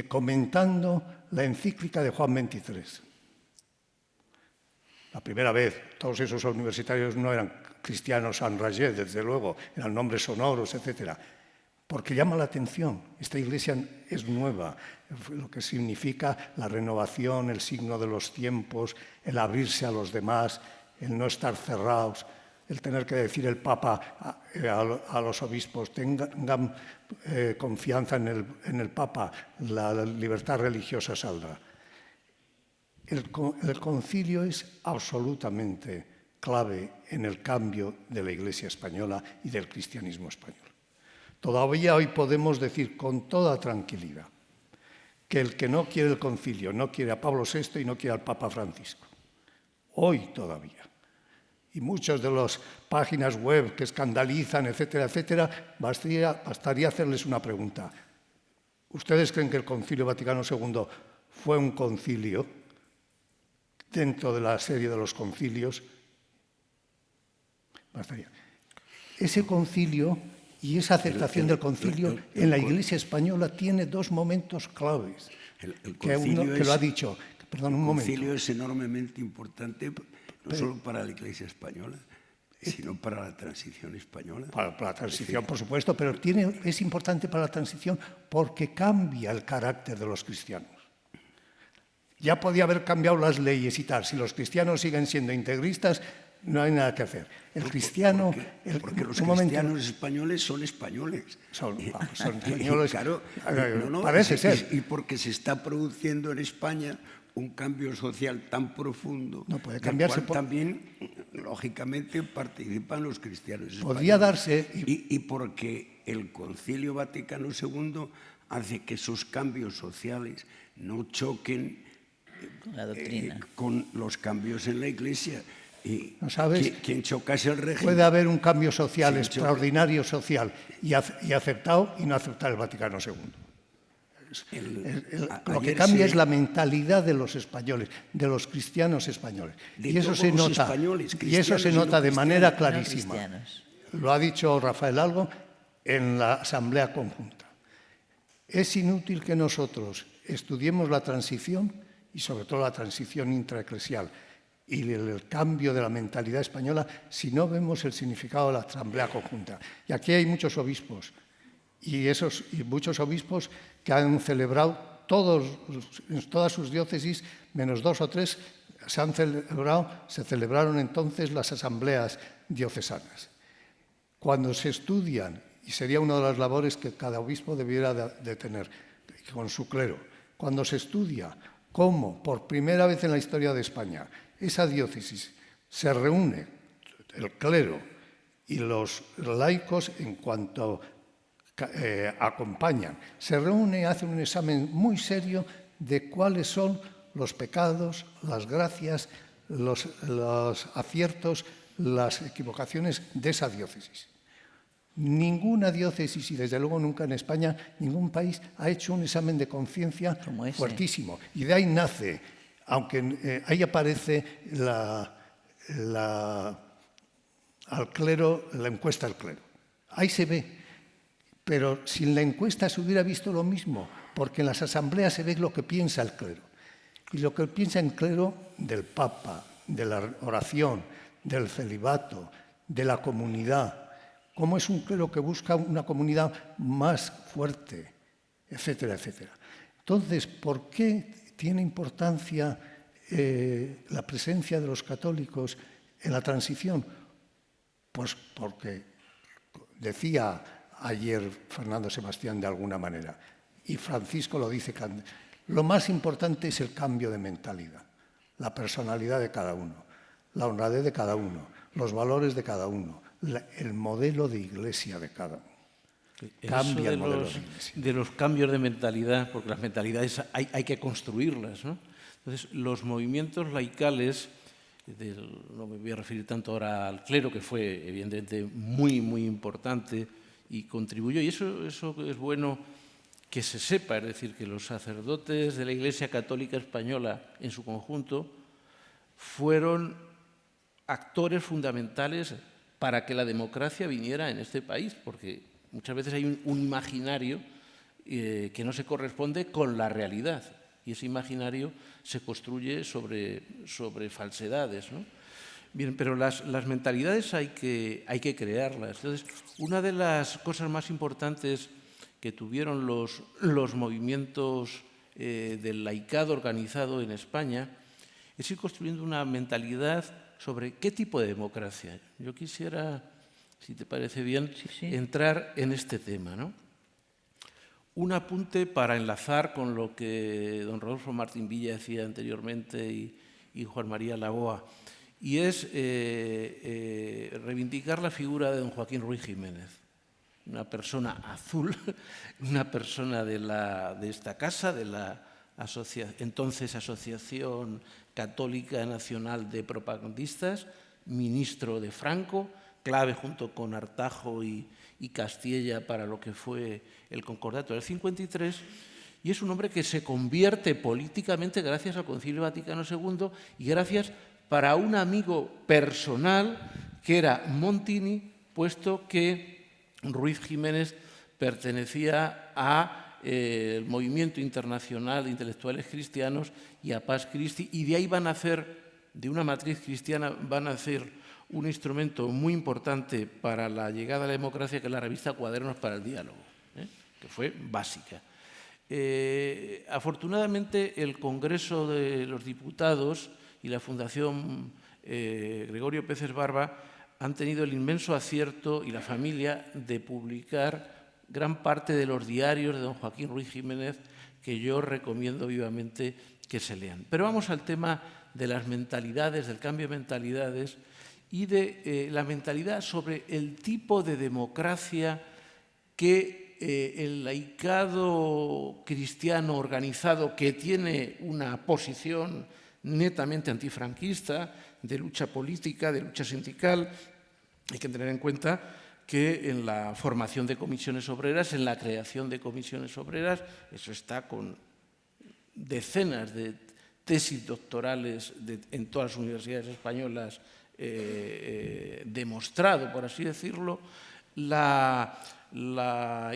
comentando la encíclica de Juan XXIII. La primera vez, todos esos universitarios no eran cristianos San Rayé, desde luego, eran nombres sonoros, etc. Porque llama la atención. Esta iglesia es nueva, lo que significa la renovación, el signo de los tiempos, el abrirse a los demás, el no estar cerrados, el tener que decir el Papa a los obispos, tengan confianza en el Papa, la libertad religiosa saldrá. El concilio es absolutamente clave en el cambio de la Iglesia española y del cristianismo español. Todavía hoy podemos decir con toda tranquilidad que el que no quiere el concilio no quiere a Pablo VI y no quiere al Papa Francisco. Hoy todavía. Y muchas de las páginas web que escandalizan, etcétera, etcétera, bastaría hacerles una pregunta. ¿Ustedes creen que el Concilio Vaticano II fue un concilio dentro de la serie de los concilios? Bastaría. Ese concilio y esa aceptación del concilio en la Iglesia española tiene dos momentos claves. Que lo ha dicho. Perdón, un momento. El concilio es enormemente importante, no solo para la Iglesia española, sino para la transición española. Para la transición, por supuesto, pero es importante para la transición porque cambia el carácter de los cristianos. Ya podía haber cambiado las leyes y tal. Si los cristianos siguen siendo integristas, no hay nada que hacer. El cristiano... Porque los cristianos españoles son españoles. Son españoles. Claro, parece ser. Y porque se está produciendo en España un cambio social tan profundo, no puede cambiarse del cual también, lógicamente, participan los cristianos españoles. Podría darse... Y porque el Concilio Vaticano II hace que esos cambios sociales no choquen con la doctrina, con los cambios en la Iglesia. Y ¿no sabes? Quien choca es el régimen. Puede haber un cambio social extraordinario social y aceptado y no aceptar el Vaticano II. Lo que cambia es la mentalidad de los españoles, de los cristianos españoles. Y eso se nota de manera clarísima. Lo ha dicho Rafael Algo en la Asamblea Conjunta. Es inútil que nosotros estudiemos la transición y sobre todo la transición intraeclesial y el cambio de la mentalidad española si no vemos el significado de la Asamblea Conjunta. Y aquí hay muchos obispos y muchos obispos que han celebrado todas sus diócesis, menos 2 o 3, se celebraron entonces las asambleas diocesanas. Cuando se estudian, y sería una de las labores que cada obispo debiera de tener con su clero, cuando se estudia cómo por primera vez en la historia de España esa diócesis se reúne, el clero y los laicos en cuanto acompañan, se reúne y hacen un examen muy serio de cuáles son los pecados, las gracias, los aciertos, las equivocaciones de esa diócesis. Ninguna diócesis, y desde luego nunca en España, ningún país ha hecho un examen de conciencia fuertísimo. Y de ahí nace, aunque ahí aparece al clero, la encuesta al clero. Ahí se ve. Pero sin la encuesta se hubiera visto lo mismo, porque en las asambleas se ve lo que piensa el clero. Y lo que piensa el clero del Papa, de la oración, del celibato, de la comunidad, cómo es un clero que busca una comunidad más fuerte, etcétera, etcétera. Entonces, ¿por qué tiene importancia la presencia de los católicos en la transición? Pues porque decía ayer Fernando Sebastián de alguna manera, y Francisco lo dice, lo más importante es el cambio de mentalidad, la personalidad de cada uno, la honradez de cada uno, los valores de cada uno, el modelo de iglesia de cada uno. Cambia el modelo de iglesia. De los cambios de mentalidad, porque las mentalidades hay que construirlas, ¿no? Entonces, los movimientos laicales, no me voy a referir tanto ahora al clero, que fue evidentemente muy, muy importante y contribuyó, y eso es bueno que se sepa, es decir, que los sacerdotes de la Iglesia Católica Española en su conjunto fueron actores fundamentales para que la democracia viniera en este país, porque muchas veces hay un imaginario que no se corresponde con la realidad, y ese imaginario se construye sobre falsedades, ¿no? Bien, pero las mentalidades hay que crearlas. Entonces, una de las cosas más importantes que tuvieron los movimientos del laicado organizado en España es ir construyendo una mentalidad sobre qué tipo de democracia. Yo quisiera, si te parece bien, entrar en este tema, ¿no? Un apunte para enlazar con lo que don Rodolfo Martín Villa decía anteriormente y Juan María Lagoa, y es reivindicar la figura de don Joaquín Ruiz Jiménez, una persona azul, una persona de esta casa, de la entonces Asociación Católica Nacional de Propagandistas, ministro de Franco, clave junto con Artajo y Castilla para lo que fue el Concordato del 53, y es un hombre que se convierte políticamente gracias al Concilio Vaticano II y gracias para un amigo personal que era Montini, puesto que Ruiz Jiménez pertenecía al Movimiento Internacional de Intelectuales Cristianos y a Paz Christi, y de ahí van a hacer, de una matriz cristiana, van a hacer un instrumento muy importante para la llegada a la democracia, que es la revista Cuadernos para el Diálogo, que fue básica. Afortunadamente, el Congreso de los Diputados y la Fundación Gregorio Peces Barba han tenido el inmenso acierto, y la familia, de publicar gran parte de los diarios de don Joaquín Ruiz Jiménez, que yo recomiendo vivamente que se lean. Pero vamos al tema de las mentalidades, del cambio de mentalidades y de la mentalidad sobre el tipo de democracia que el laicado cristiano organizado, que tiene una posición netamente antifranquista, de lucha política, de lucha sindical. Hay que tener en cuenta que en la formación de comisiones obreras, en la creación de comisiones obreras, eso está con decenas de tesis doctorales en todas las universidades españolas demostrado, por así decirlo, la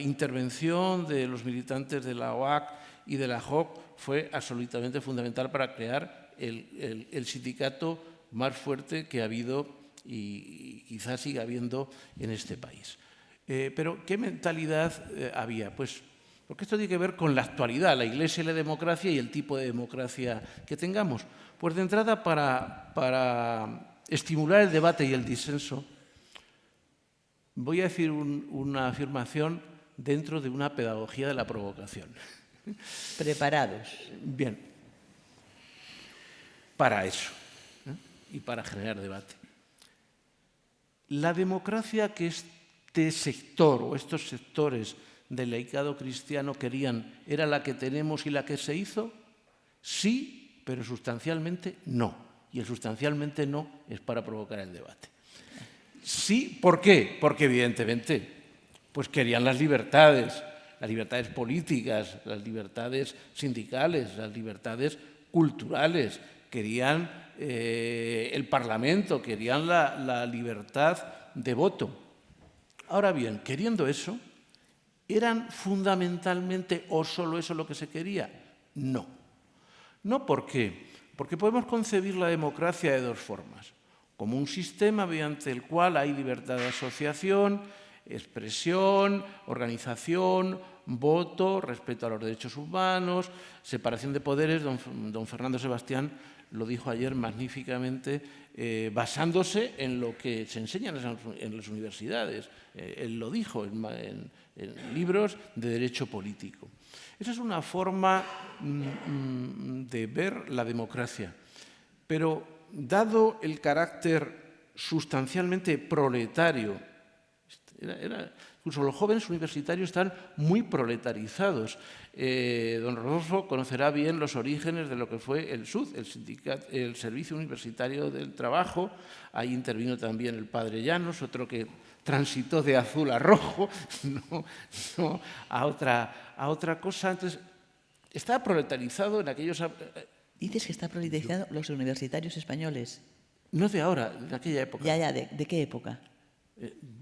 intervención de los militantes de la OAC y de la JOC fue absolutamente fundamental para crear el sindicato más fuerte que ha habido y quizás siga habiendo en este país. Pero, ¿qué mentalidad había? Pues porque esto tiene que ver con la actualidad, la Iglesia y la democracia y el tipo de democracia que tengamos. Pues de entrada, para estimular el debate y el disenso, voy a decir una afirmación dentro de una pedagogía de la provocación. Preparados. Bien. Para eso, y para generar debate. La democracia que este sector o estos sectores del laicado cristiano querían, ¿era la que tenemos y la que se hizo? Sí, pero sustancialmente no. Y el sustancialmente no es para provocar el debate. Sí, ¿por qué? Porque evidentemente pues querían las libertades políticas, las libertades sindicales, las libertades culturales, querían el Parlamento, querían la libertad de voto. Ahora bien, queriendo eso, ¿eran fundamentalmente o solo eso lo que se quería? No. No, ¿por qué? Porque podemos concebir la democracia de dos formas. como un sistema mediante el cual hay libertad de asociación, expresión, organización, voto, respeto a los derechos humanos, separación de poderes. Don Fernando Sebastián lo dijo ayer magníficamente, basándose en lo que se enseña en las universidades. Él lo dijo en libros de derecho político. Esa es una forma de ver la democracia. Pero dado el carácter sustancialmente proletario, incluso los jóvenes universitarios están muy proletarizados. Don Rodolfo conocerá bien los orígenes de lo que fue el SUD, el Servicio Universitario del Trabajo. Ahí intervino también el padre Llanos, otro que transitó de azul a rojo, no a otra cosa. Entonces, está proletarizado en aquellos... Dices que está proletarizado los universitarios españoles. No de ahora, de aquella época. Ya, ¿de qué época?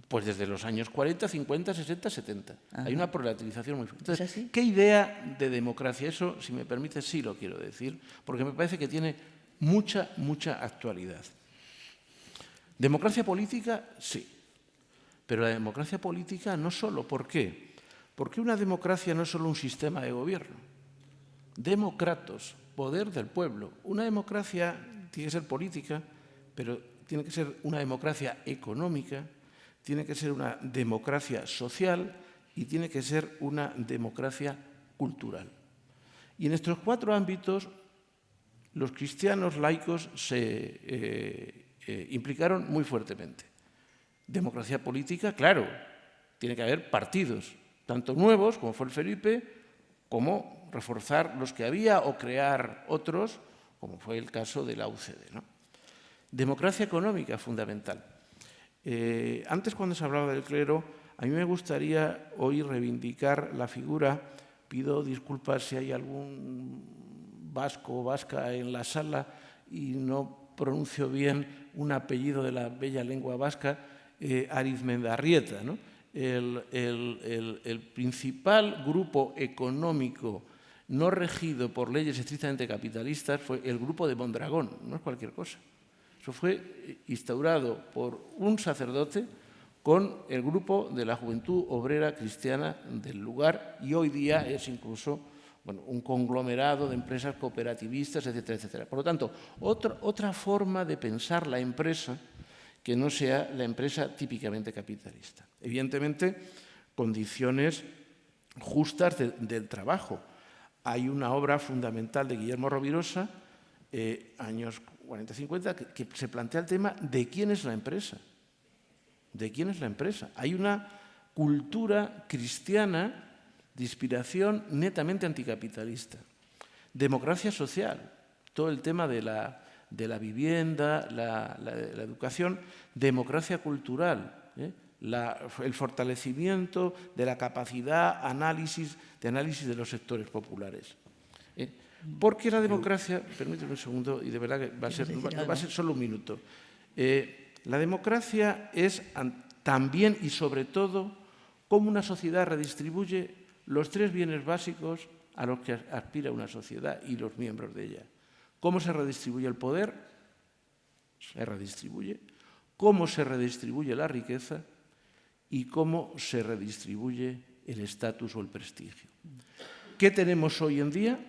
Pues desde los años 40, 50, 60, 70. Ajá. Hay una proletarización muy fuerte. Entonces, ¿Es así? ¿qué idea de democracia? Eso, si me permite, sí lo quiero decir, porque me parece que tiene mucha actualidad. ¿Democracia política? Sí. Pero la democracia política no solo. ¿Por qué? Porque una democracia no es solo un sistema de gobierno. Democratos, poder del pueblo. Una democracia tiene que ser política, pero tiene que ser una democracia económica, tiene que ser una democracia social y tiene que ser una democracia cultural. Y en estos 4 ámbitos, los cristianos laicos se implicaron muy fuertemente. Democracia política, claro, tiene que haber partidos, tanto nuevos, como fue el Felipe, como reforzar los que había o crear otros, como fue el caso de la UCD, ¿no? Democracia económica, fundamental. Antes, cuando se hablaba del clero, a mí me gustaría hoy reivindicar la figura, pido disculpas si hay algún vasco o vasca en la sala y no pronuncio bien un apellido de la bella lengua vasca, Arizmendarrieta, ¿no? El principal grupo económico no regido por leyes estrictamente capitalistas fue el grupo de Mondragón, no es cualquier cosa. Eso fue instaurado por un sacerdote con el grupo de la Juventud Obrera Cristiana del lugar y hoy día es incluso un conglomerado de empresas cooperativistas, etcétera, etcétera. Por lo tanto, otra forma de pensar la empresa que no sea la empresa típicamente capitalista. Evidentemente, condiciones justas del trabajo. Hay una obra fundamental de Guillermo Rovirosa, años 40-50, que se plantea el tema de quién es la empresa. ¿De quién es la empresa? Hay una cultura cristiana de inspiración netamente anticapitalista. Democracia social, todo el tema de la vivienda, la educación, democracia cultural, el fortalecimiento de la capacidad de análisis de los sectores populares. Porque la democracia, permíteme un segundo, y de verdad que va a ser solo un minuto. La democracia es también y sobre todo cómo una sociedad redistribuye los 3 bienes básicos a los que aspira una sociedad y los miembros de ella. ¿Cómo se redistribuye el poder? Se redistribuye. ¿Cómo se redistribuye la riqueza? Y cómo se redistribuye el estatus o el prestigio. ¿Qué tenemos hoy en día?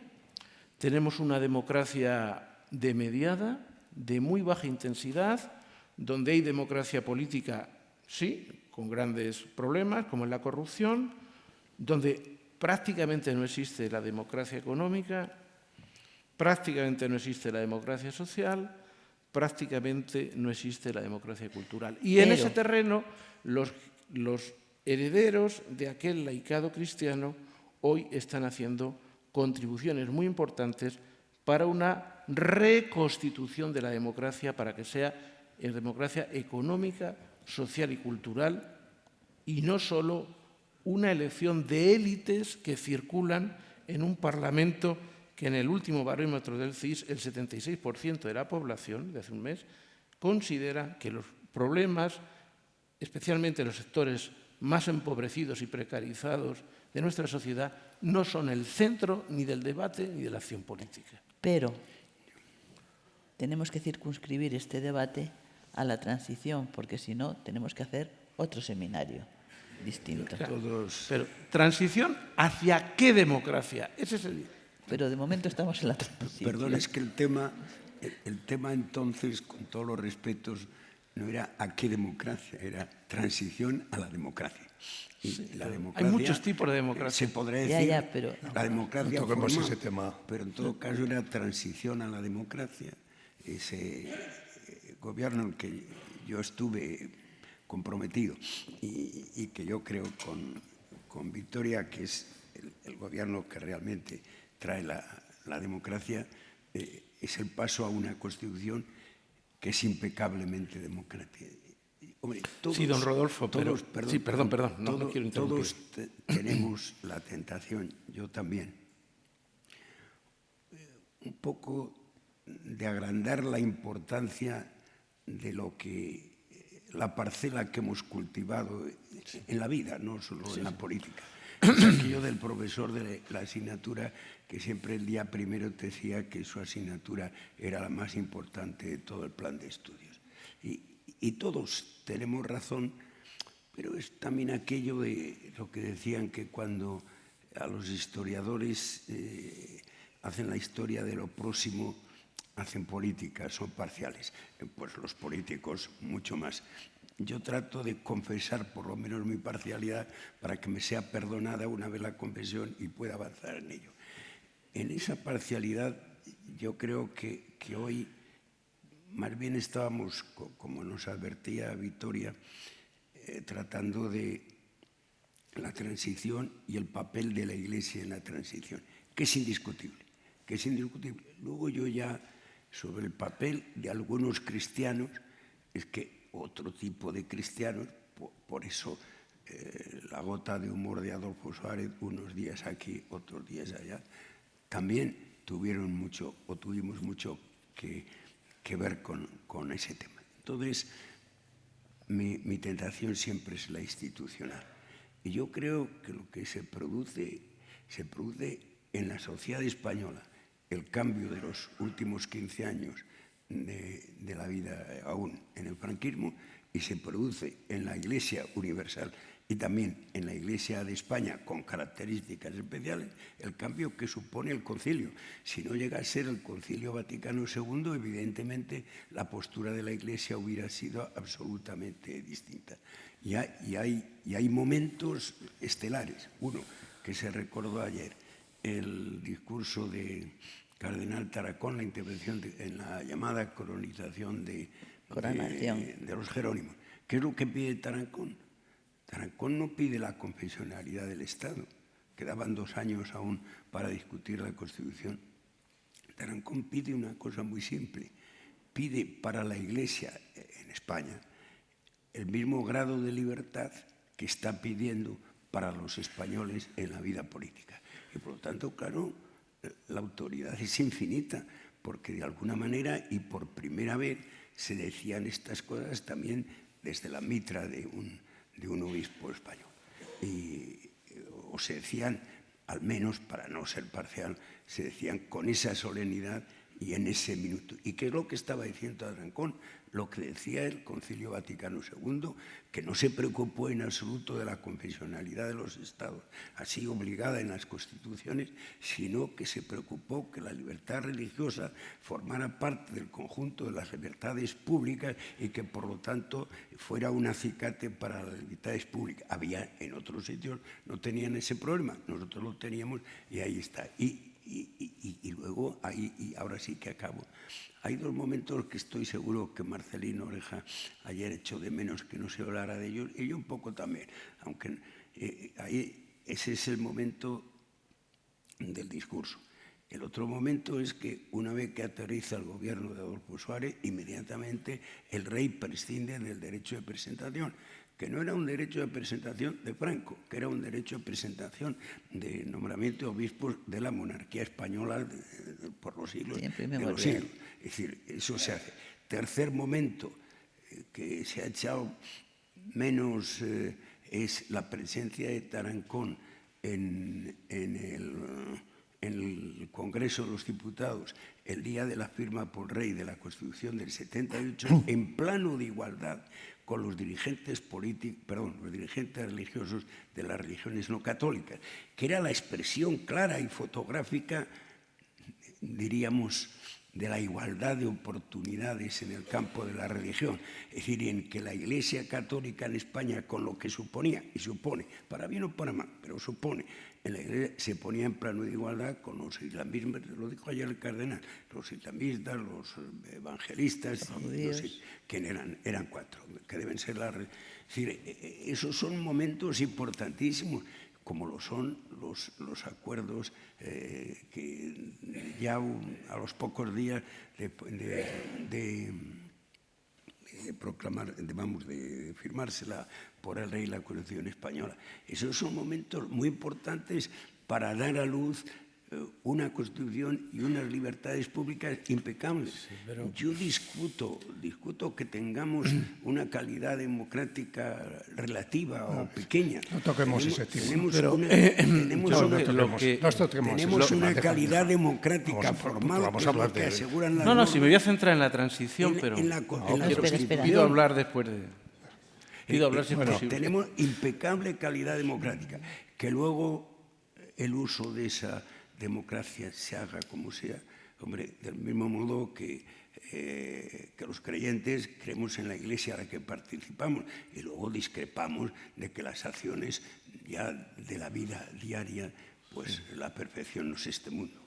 Tenemos una democracia demediada, de muy baja intensidad, donde hay democracia política, sí, con grandes problemas, como es la corrupción, donde prácticamente no existe la democracia económica, prácticamente no existe la democracia social, prácticamente no existe la democracia cultural. Y en ese terreno, los herederos de aquel laicado cristiano hoy están haciendo contribuciones muy importantes para una reconstitución de la democracia, para que sea democracia económica, social y cultural, y no solo una elección de élites que circulan en un Parlamento que en el último barómetro del CIS el 76% de la población de hace un mes considera que los problemas, especialmente los sectores más empobrecidos y precarizados de nuestra sociedad, no son el centro ni del debate ni de la acción política. Pero tenemos que circunscribir este debate a la transición, porque si no tenemos que hacer otro seminario distinto. Pero, ¿transición hacia qué democracia? Ese es el... Pero de momento estamos en la transición. Perdón, es que el tema entonces, con todos los respetos, no era a qué democracia, era transición a la democracia. Y Sí, la democracia, hay muchos tipos de democracia. Se podría decir pero la democracia no toquemos formal, ese tema. pero en todo caso era transición a la democracia. Ese gobierno en el que yo estuve comprometido y que yo creo con Victoria, que es el gobierno que realmente trae la democracia, es el paso a una constitución que es impecablemente democrática. Hombre, todos, sí, don Rodolfo, todos, perdón, no quiero interrumpir. todos tenemos la tentación, yo también, un poco de agrandar la importancia de lo que la parcela que hemos cultivado en la vida, no solo en la política. Es aquello del profesor de la asignatura que siempre el día primero te decía que su asignatura era la más importante de todo el plan de estudios. Y todos tenemos razón, pero es también aquello de lo que decían, que cuando a los historiadores hacen la historia de lo próximo, hacen política, son parciales. Pues los políticos mucho más. Yo trato de confesar por lo menos mi parcialidad para que me sea perdonada una vez la confesión y pueda avanzar en ello. En esa parcialidad yo creo que hoy más bien estábamos, como nos advertía Victoria, tratando de la transición y el papel de la Iglesia en la transición, que es indiscutible, Luego yo ya, sobre el papel de algunos cristianos, es que otro tipo de cristianos, por eso la gota de humor de Adolfo Suárez, unos días aquí, otros días allá, también tuvimos mucho que ver con ese tema. Entonces, mi tentación siempre es la institucional. Y yo creo que lo que se produce en la sociedad española, el cambio de los últimos 15 años de la vida aún en el franquismo, y se produce en la Iglesia universal y también en la Iglesia de España con características especiales, el cambio que supone el concilio. Si no llega a ser el Concilio Vaticano II, evidentemente la postura de la Iglesia hubiera sido absolutamente distinta. Y hay momentos estelares. Uno, que se recordó ayer, el discurso de Cardenal Taracón, la intervención en la llamada colonización de los Jerónimos. ¿Qué es lo que pide Taracón? Taracón no pide la confesionalidad del Estado. Quedaban 2 años aún para discutir la Constitución. Taracón pide una cosa muy simple. Pide para la Iglesia en España el mismo grado de libertad que está pidiendo para los españoles en la vida política. Y por lo tanto, claro, la autoridad es infinita, porque de alguna manera y por primera vez se decían estas cosas también desde la mitra de un obispo español. O se decían, al menos para no ser parcial, se decían con esa solemnidad y en ese minuto. ¿Y qué es lo que estaba diciendo Taracón? Lo que decía el Concilio Vaticano II, que no se preocupó en absoluto de la confesionalidad de los estados, así obligada en las constituciones, sino que se preocupó que la libertad religiosa formara parte del conjunto de las libertades públicas y que, por lo tanto, fuera un acicate para las libertades públicas. Había en otros sitios, no tenían ese problema, nosotros lo teníamos y ahí está. Y luego, y ahora sí que acabo, hay 2 momentos que estoy seguro que Marcelino Oreja ayer echó de menos que no se hablara de ellos, y yo un poco también, aunque ese es el momento del discurso. El otro momento es que una vez que aterriza el gobierno de Adolfo Suárez, inmediatamente el rey prescinde del derecho de presentación, que no era un derecho de presentación de Franco, que era un derecho de presentación de nombramiento de obispos de la monarquía española por los siglos de los siglos. Es decir, eso se hace. Tercer momento que se ha echado menos es la presencia de Tarancón en el Congreso de los Diputados el día de la firma por rey de la Constitución del 78 en plano de igualdad con los dirigentes los dirigentes religiosos de las religiones no católicas, que era la expresión clara y fotográfica, diríamos, de la igualdad de oportunidades en el campo de la religión. Es decir, en que la Iglesia Católica en España, con lo que suponía, y supone, para bien o para mal, pero supone, en la Iglesia se ponía en plano de igualdad con los islamistas, lo dijo ayer el cardenal, los islamistas, los evangelistas, que eran 4, que deben ser las... Es decir, esos son momentos importantísimos, como lo son los acuerdos que ya a los pocos días de proclamar, de firmársela por el rey la Constitución española. Esos son momentos muy importantes para dar a luz una Constitución y unas libertades públicas impecables. Sí, pero... Yo discuto que tengamos una calidad democrática relativa o pequeña. No toquemos ese tema. Tenemos una calidad democrática formal que aseguran la... No, si me voy a centrar en la transición, pero pido hablar después de... Pido hablar si es posible. Tenemos impecable calidad democrática, que luego el uso de esa democracia se haga como sea, hombre, del mismo modo que los creyentes creemos en la Iglesia a la que participamos y luego discrepamos de que las acciones ya de la vida diaria, pues la perfección no es este mundo.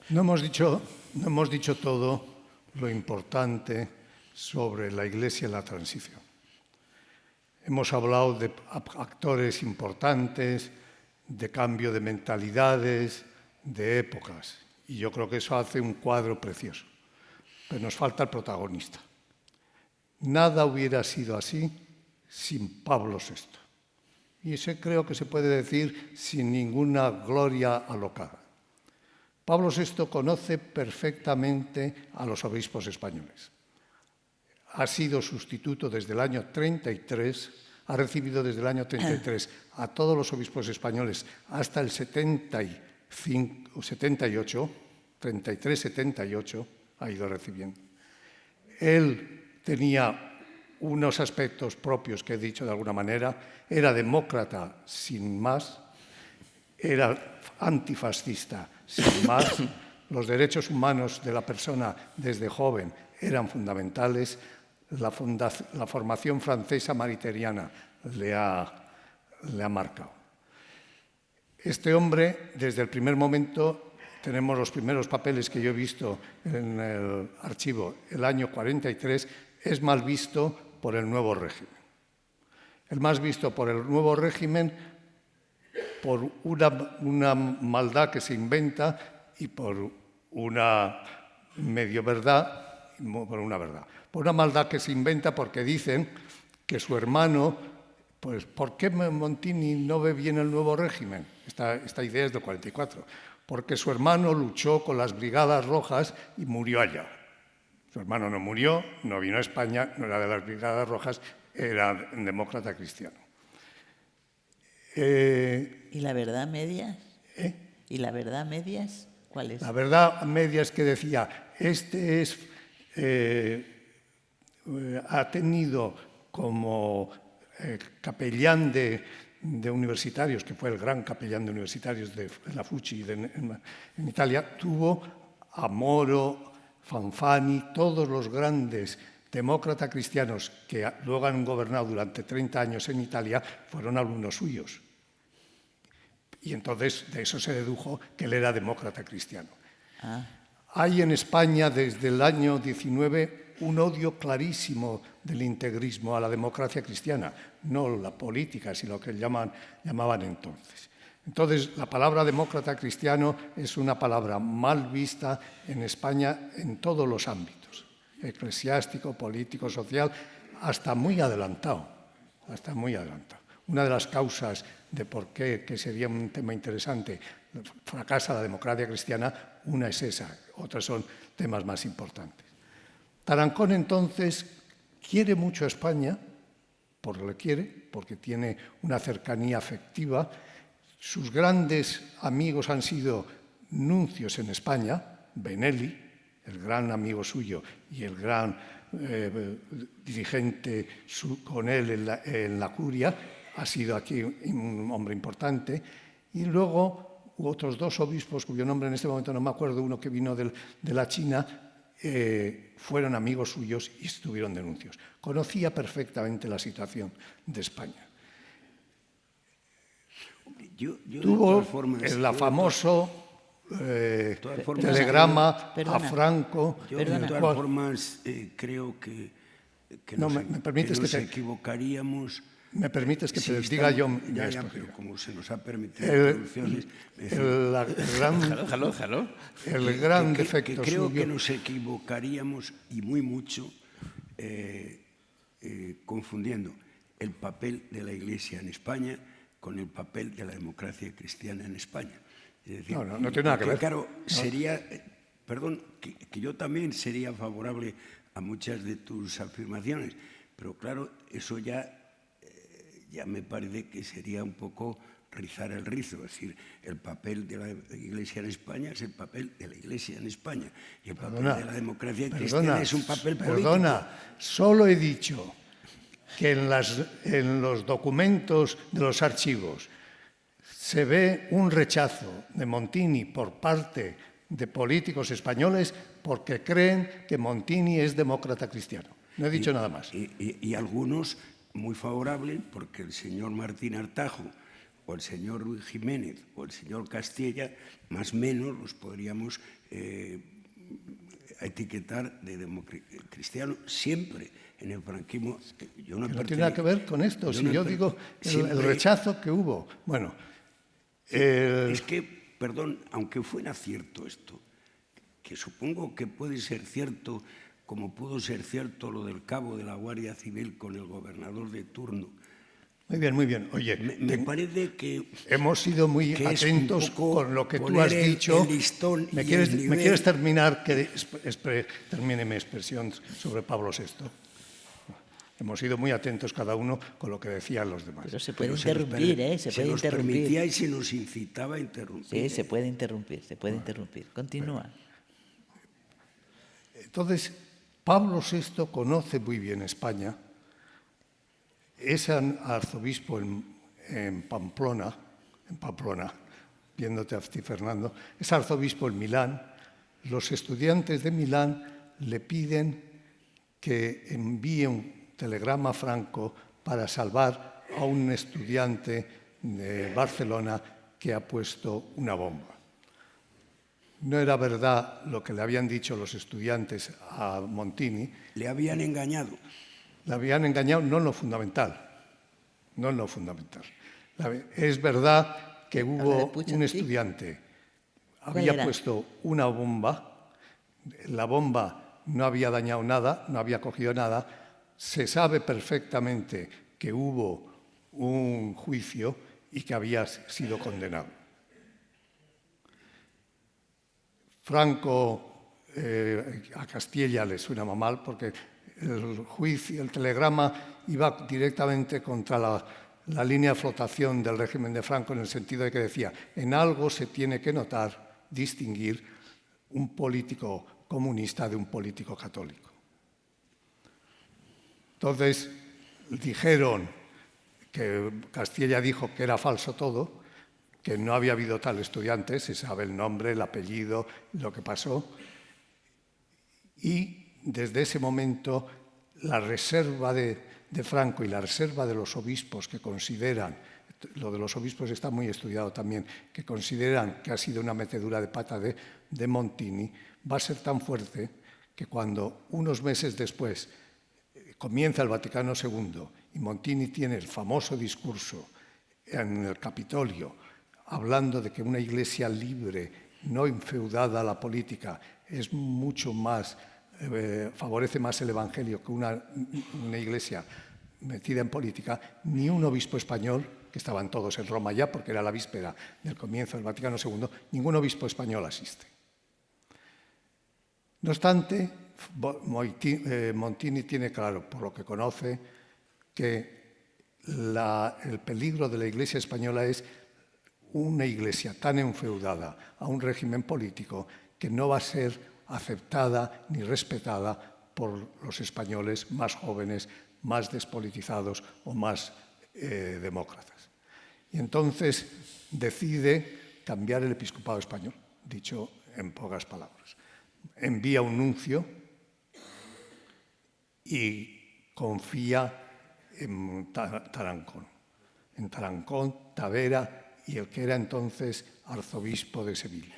No hemos dicho todo lo importante sobre la Iglesia en la transición. Hemos hablado de actores importantes, de cambio de mentalidades, de épocas, y yo creo que eso hace un cuadro precioso. Pero nos falta el protagonista. Nada hubiera sido así sin Pablo VI. Y eso creo que se puede decir sin ninguna gloria alocada. Pablo VI conoce perfectamente a los obispos españoles. Ha sido sustituto desde el año 33, ha recibido desde el año 33 a todos los obispos españoles hasta el 78, 33-78, ha ido recibiendo. Él tenía unos aspectos propios que he dicho de alguna manera, era demócrata sin más, era antifascista sin más, los derechos humanos de la persona desde joven eran fundamentales, la formación francesa mariteriana le ha marcado. Este hombre, desde el primer momento, tenemos los primeros papeles que yo he visto en el archivo, el año 43, es mal visto por el nuevo régimen. El más visto por el nuevo régimen por una maldad que se inventa y por una medio verdad, por una verdad. Por una maldad que se inventa porque dicen que su hermano, pues ¿por qué Montini no ve bien el nuevo régimen? Esta idea es del 44. Porque su hermano luchó con las Brigadas Rojas y murió allá. Su hermano no murió, no vino a España, no era de las Brigadas Rojas, era demócrata cristiano. ¿Y la verdad medias? ¿Y la verdad medias? ¿Cuál es? La verdad medias que decía, ha tenido como capellán de universitarios, que fue el gran capellán de universitarios de la FUCI en Italia, tuvo a Moro, Fanfani, todos los grandes demócratas cristianos que luego han gobernado durante 30 años en Italia, fueron alumnos suyos. Y entonces de eso se dedujo que él era demócrata cristiano. Hay en España desde el año 19 un odio clarísimo del integrismo a la democracia cristiana, no la política, sino lo que llamaban entonces. Entonces, la palabra demócrata cristiano es una palabra mal vista en España en todos los ámbitos, eclesiástico, político, social, hasta muy adelantado. Una de las causas de por qué, que sería un tema interesante, fracasa la democracia cristiana, una es esa, otras son temas más importantes. Tarancón, entonces, quiere mucho a España, porque tiene una cercanía afectiva. Sus grandes amigos han sido nuncios en España, Benelli, el gran amigo suyo y el gran dirigente con él en la curia, ha sido aquí un hombre importante, y luego otros 2 obispos, cuyo nombre en este momento no me acuerdo, uno que vino de la China, fueron amigos suyos y estuvieron de nuncios. Conocía perfectamente la situación de España. Tuvo el famoso telegrama a Franco. Yo, de todas formas, creo que nos equivocaríamos. ¿Me permites que te diga yo mi ya, pero como se nos ha permitido introducciones... El gran defecto que creo suyo... que nos equivocaríamos, y muy mucho, confundiendo el papel de la Iglesia en España con el papel de la democracia cristiana en España. Es decir, no tiene nada que ver. Claro, sería... Perdón, que yo también sería favorable a muchas de tus afirmaciones, pero claro, eso ya me parece que sería un poco rizar el rizo. Es decir, el papel de la Iglesia en España es el papel de la Iglesia en España. Y el papel de la democracia cristiana es un papel político. Perdona, solo he dicho que en los documentos de los archivos se ve un rechazo de Montini por parte de políticos españoles porque creen que Montini es demócrata cristiano. No he dicho nada más. Y algunos muy favorables, porque el señor Martín Artajo o el señor Luis Jiménez o el señor Castella, más o menos los podríamos etiquetar de cristiano siempre. En el franquismo yo no tiene nada que ver con esto. Si yo digo el rechazo que hubo. Bueno, es que, perdón, aunque fuera cierto esto, que supongo que puede ser cierto, como pudo ser cierto lo del cabo de la Guardia Civil con el gobernador de turno. Muy bien, muy bien. Oye, me parece que hemos sido muy atentos con lo que tú has dicho. ¿Me quieres terminar? Termine mi expresión sobre Pablo VI. Hemos sido muy atentos cada uno con lo que decían los demás. Pero se puede interrumpir, ¿eh? Se puede interrumpir. Se nos permitía y se nos incitaba a interrumpir. Sí, se puede interrumpir, se puede interrumpir. Continúa. Entonces, Pablo VI conoce muy bien España. Es arzobispo en Pamplona, viéndote a ti, Fernando, es arzobispo en Milán. Los estudiantes de Milán le piden que envíe un telegrama a Franco para salvar a un estudiante de Barcelona que ha puesto una bomba. No era verdad lo que le habían dicho los estudiantes a Montini. Le habían engañado. Le habían engañado, no en lo fundamental. No en lo fundamental. Es verdad que hubo un estudiante, había puesto una bomba, la bomba no había dañado nada, no había cogido nada. Se sabe perfectamente que hubo un juicio y que había sido condenado. Franco a Castilla le suena mal porque el telegrama iba directamente contra la línea de flotación del régimen de Franco, en el sentido de que decía, en algo se tiene que notar, distinguir un político comunista de un político católico. Entonces dijeron que Castilla dijo que era falso todo, que no había habido tal estudiante, se sabe el nombre, el apellido, lo que pasó. Y desde ese momento la reserva de Franco y la reserva de los obispos que consideran, lo de los obispos está muy estudiado también, que consideran que ha sido una metedura de pata de Montini, va a ser tan fuerte que cuando unos meses después comienza el Vaticano II y Montini tiene el famoso discurso en el Capitolio hablando de que una iglesia libre, no enfeudada a la política, es mucho más, favorece más el Evangelio que una iglesia metida en política, ni un obispo español, que estaban todos en Roma ya porque era la víspera del comienzo del Vaticano II, ningún obispo español asiste. No obstante, Montini tiene claro, por lo que conoce, que el peligro de la Iglesia española es una Iglesia tan enfeudada a un régimen político que no va a ser aceptada ni respetada por los españoles más jóvenes, más despolitizados o más demócratas. Y entonces decide cambiar el episcopado español, dicho en pocas palabras. Envía un nuncio y confía en Tarancón. En Tarancón, Tavera y el que era entonces arzobispo de Sevilla.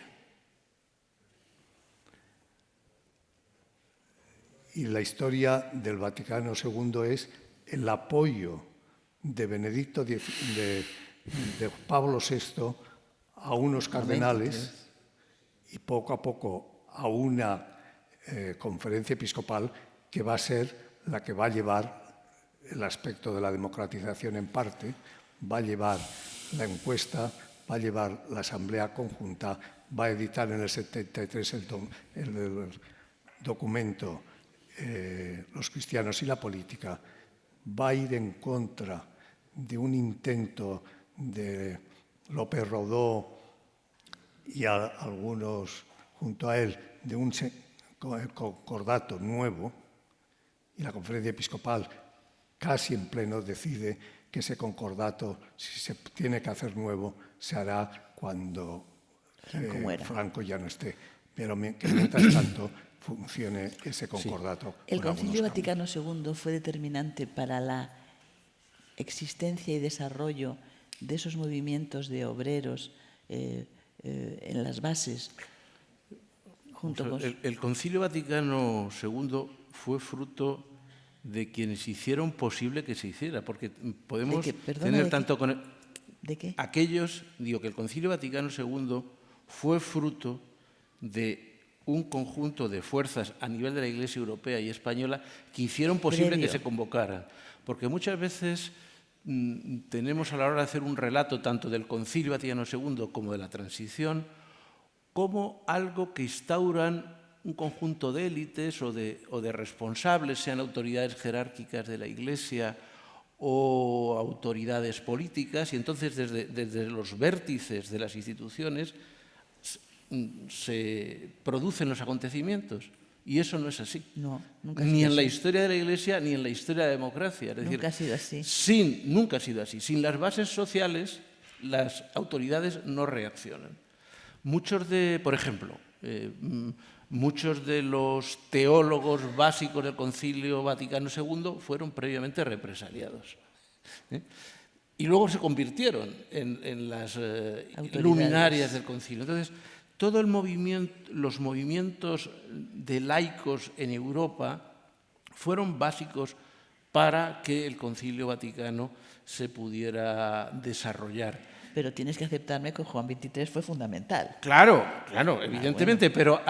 Y la historia del Vaticano II es el apoyo de Benedicto de Pablo VI a unos cardenales y poco a poco a una conferencia episcopal que va a ser la que va a llevar el aspecto de la democratización en parte, va a llevar la encuesta, va a llevar la asamblea conjunta, va a editar en el 73 el documento Los cristianos y la política, va a ir en contra de un intento de López Rodó y algunos junto a él de un concordato nuevo, y la conferencia episcopal casi en pleno decide que ese concordato, si se tiene que hacer nuevo, se hará cuando Franco ya no esté. Pero que mientras tanto funcione ese concordato. El Concilio Vaticano II fue determinante para la existencia y desarrollo de esos movimientos de obreros en las bases. El Concilio Vaticano II fue fruto de quienes hicieron posible que se hiciera, porque podemos tener tanto con aquellos, digo que el Concilio Vaticano II fue fruto de un conjunto de fuerzas a nivel de la Iglesia europea y española que hicieron posible que se convocara. Porque muchas veces tenemos a la hora de hacer un relato tanto del Concilio Vaticano II como de la transición como algo que instauran un conjunto de élites o de responsables, sean autoridades jerárquicas de la Iglesia o autoridades políticas, y entonces desde los vértices de las instituciones se producen los acontecimientos. Y eso no es así. No, nunca ni en la historia de la Iglesia ni en la historia de la democracia. Es decir, nunca ha sido así. Nunca ha sido así. Sin las bases sociales, las autoridades no reaccionan. Por ejemplo, muchos de los teólogos básicos del Concilio Vaticano II fueron previamente represaliados. Y luego se convirtieron en las luminarias del concilio. Entonces, los movimientos de laicos en Europa fueron básicos para que el Concilio Vaticano se pudiera desarrollar. Pero tienes que aceptarme que Juan XXIII fue fundamental. Claro, evidentemente, pero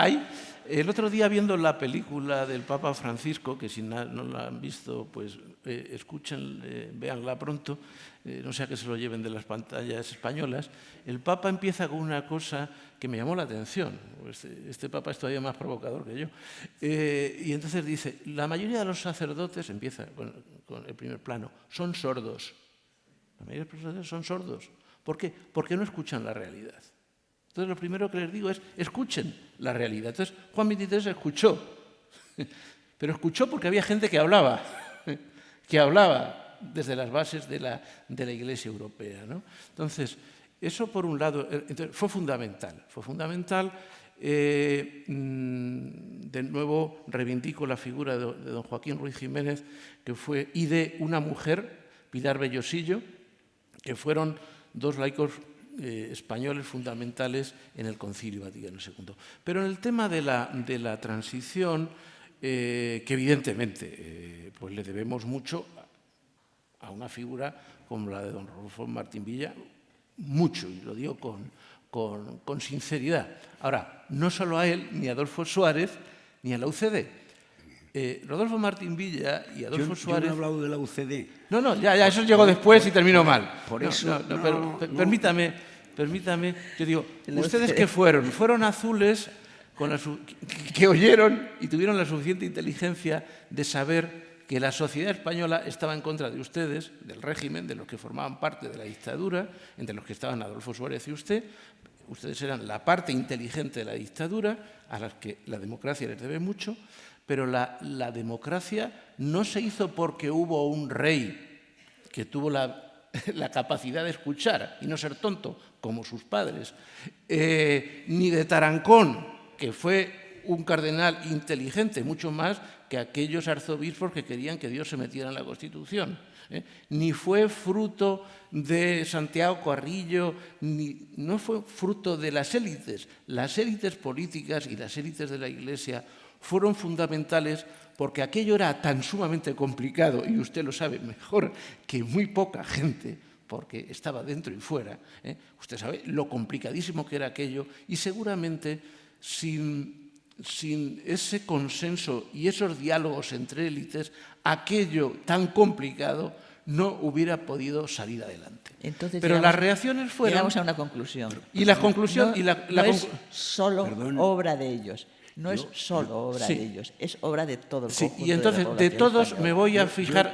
el otro día viendo la película del Papa Francisco, que si no la han visto, pues véanla pronto, no sea que se lo lleven de las pantallas españolas, el Papa empieza con una cosa que me llamó la atención. Este Papa es todavía más provocador que yo. Y entonces dice, la mayoría de los sacerdotes, empieza con el primer plano, son sordos. La mayoría de los sacerdotes son sordos. ¿Por qué? Porque no escuchan la realidad. Entonces, lo primero que les digo es, escuchen la realidad. Entonces, Juan XXIII escuchó, pero escuchó porque había gente que hablaba desde las bases de la Iglesia europea, ¿no? Entonces, eso por un lado fue fundamental. De nuevo, reivindico la figura de don Joaquín Ruiz Jiménez, y de una mujer, Pilar Bellosillo, que fueron dos laicos españoles fundamentales en el Concilio Vaticano II. Pero en el tema de la transición, que evidentemente pues le debemos mucho a una figura como la de don Rodolfo Martín Villa, mucho, y lo digo con sinceridad. Ahora, no solo a él, ni a Adolfo Suárez, ni a la UCD. Rodolfo Martín Villa y Adolfo Suárez... Yo no he hablado de la UCD. No, ya eso llegó después y terminó mal. Por eso... Permítame, yo digo, ¿ustedes qué fueron? Fueron azules que oyeron y tuvieron la suficiente inteligencia de saber que la sociedad española estaba en contra de ustedes, del régimen, de los que formaban parte de la dictadura, entre los que estaban Adolfo Suárez y usted. Ustedes eran la parte inteligente de la dictadura, a las que la democracia les debe mucho, pero la democracia no se hizo porque hubo un rey que tuvo la capacidad de escuchar y no ser tonto, como sus padres, ni de Tarancón, que fue un cardenal inteligente, mucho más que aquellos arzobispos que querían que Dios se metiera en la Constitución, ni fue fruto de Santiago Carrillo, no fue fruto de las élites. Las élites políticas y las élites de la Iglesia fueron fundamentales porque aquello era tan sumamente complicado, y usted lo sabe mejor que muy poca gente, porque estaba dentro y fuera. Usted sabe lo complicadísimo que era aquello, y seguramente sin ese consenso y esos diálogos entre élites, aquello tan complicado no hubiera podido salir adelante. Entonces, pero las reacciones fueron... Llegamos a una conclusión. Y la conclusión... No es solo obra de ellos. No es solo obra sí. de ellos, es obra de todo el Sí, conjunto y entonces de de todos española. me voy a fijar...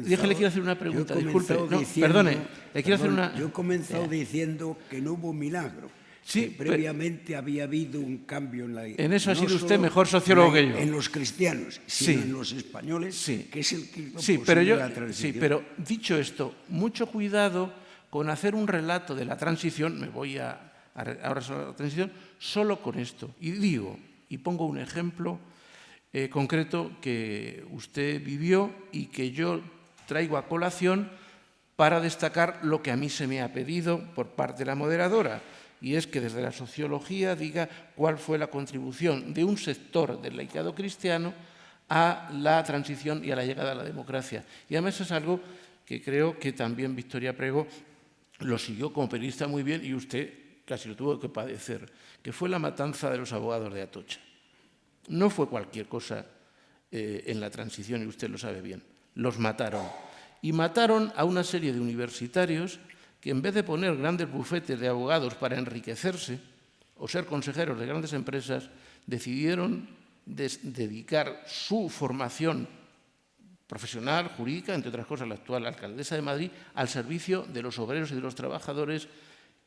Déjale, quiero hacer una pregunta, disculpe. No, perdone, le quiero hacer una... Yo he comenzado diciendo que no hubo milagro. Sí, que previamente había habido un cambio en la... En eso ha sido no usted solo mejor sociólogo que yo. En los cristianos, sino Sí. en los españoles, Sí. que es el que hizo Sí, posible la transición. sí, pero dicho esto, mucho cuidado con hacer un relato de la transición, me voy ahora sobre la transición, solo con esto. Y digo, y pongo un ejemplo concreto que usted vivió y que yo traigo a colación para destacar lo que a mí se me ha pedido por parte de la moderadora, y es que desde la sociología diga cuál fue la contribución de un sector del laicado cristiano a la transición y a la llegada a la democracia. Y además es algo que creo que también Victoria Prego lo siguió como periodista muy bien, y usted casi lo tuvo que padecer, que fue la matanza de los abogados de Atocha. No fue cualquier cosa en la transición, y usted lo sabe bien. Los mataron. Y mataron a una serie de universitarios que, en vez de poner grandes bufetes de abogados para enriquecerse o ser consejeros de grandes empresas, decidieron dedicar su formación profesional, jurídica, entre otras cosas la actual alcaldesa de Madrid, al servicio de los obreros y de los trabajadores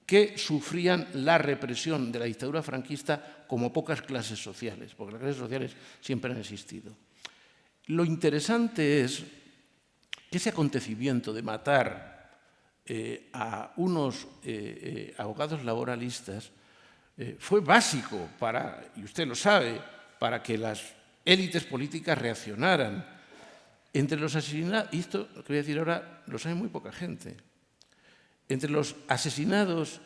que sufrían la represión de la dictadura franquista como pocas clases sociales, porque las clases sociales siempre han existido. Lo interesante es que ese acontecimiento de matar a unos abogados laboralistas fue básico para, y usted lo sabe, para que las élites políticas reaccionaran. Entre los asesinados, y esto lo que voy a decir ahora lo sabe muy poca gente, entre los asesinados,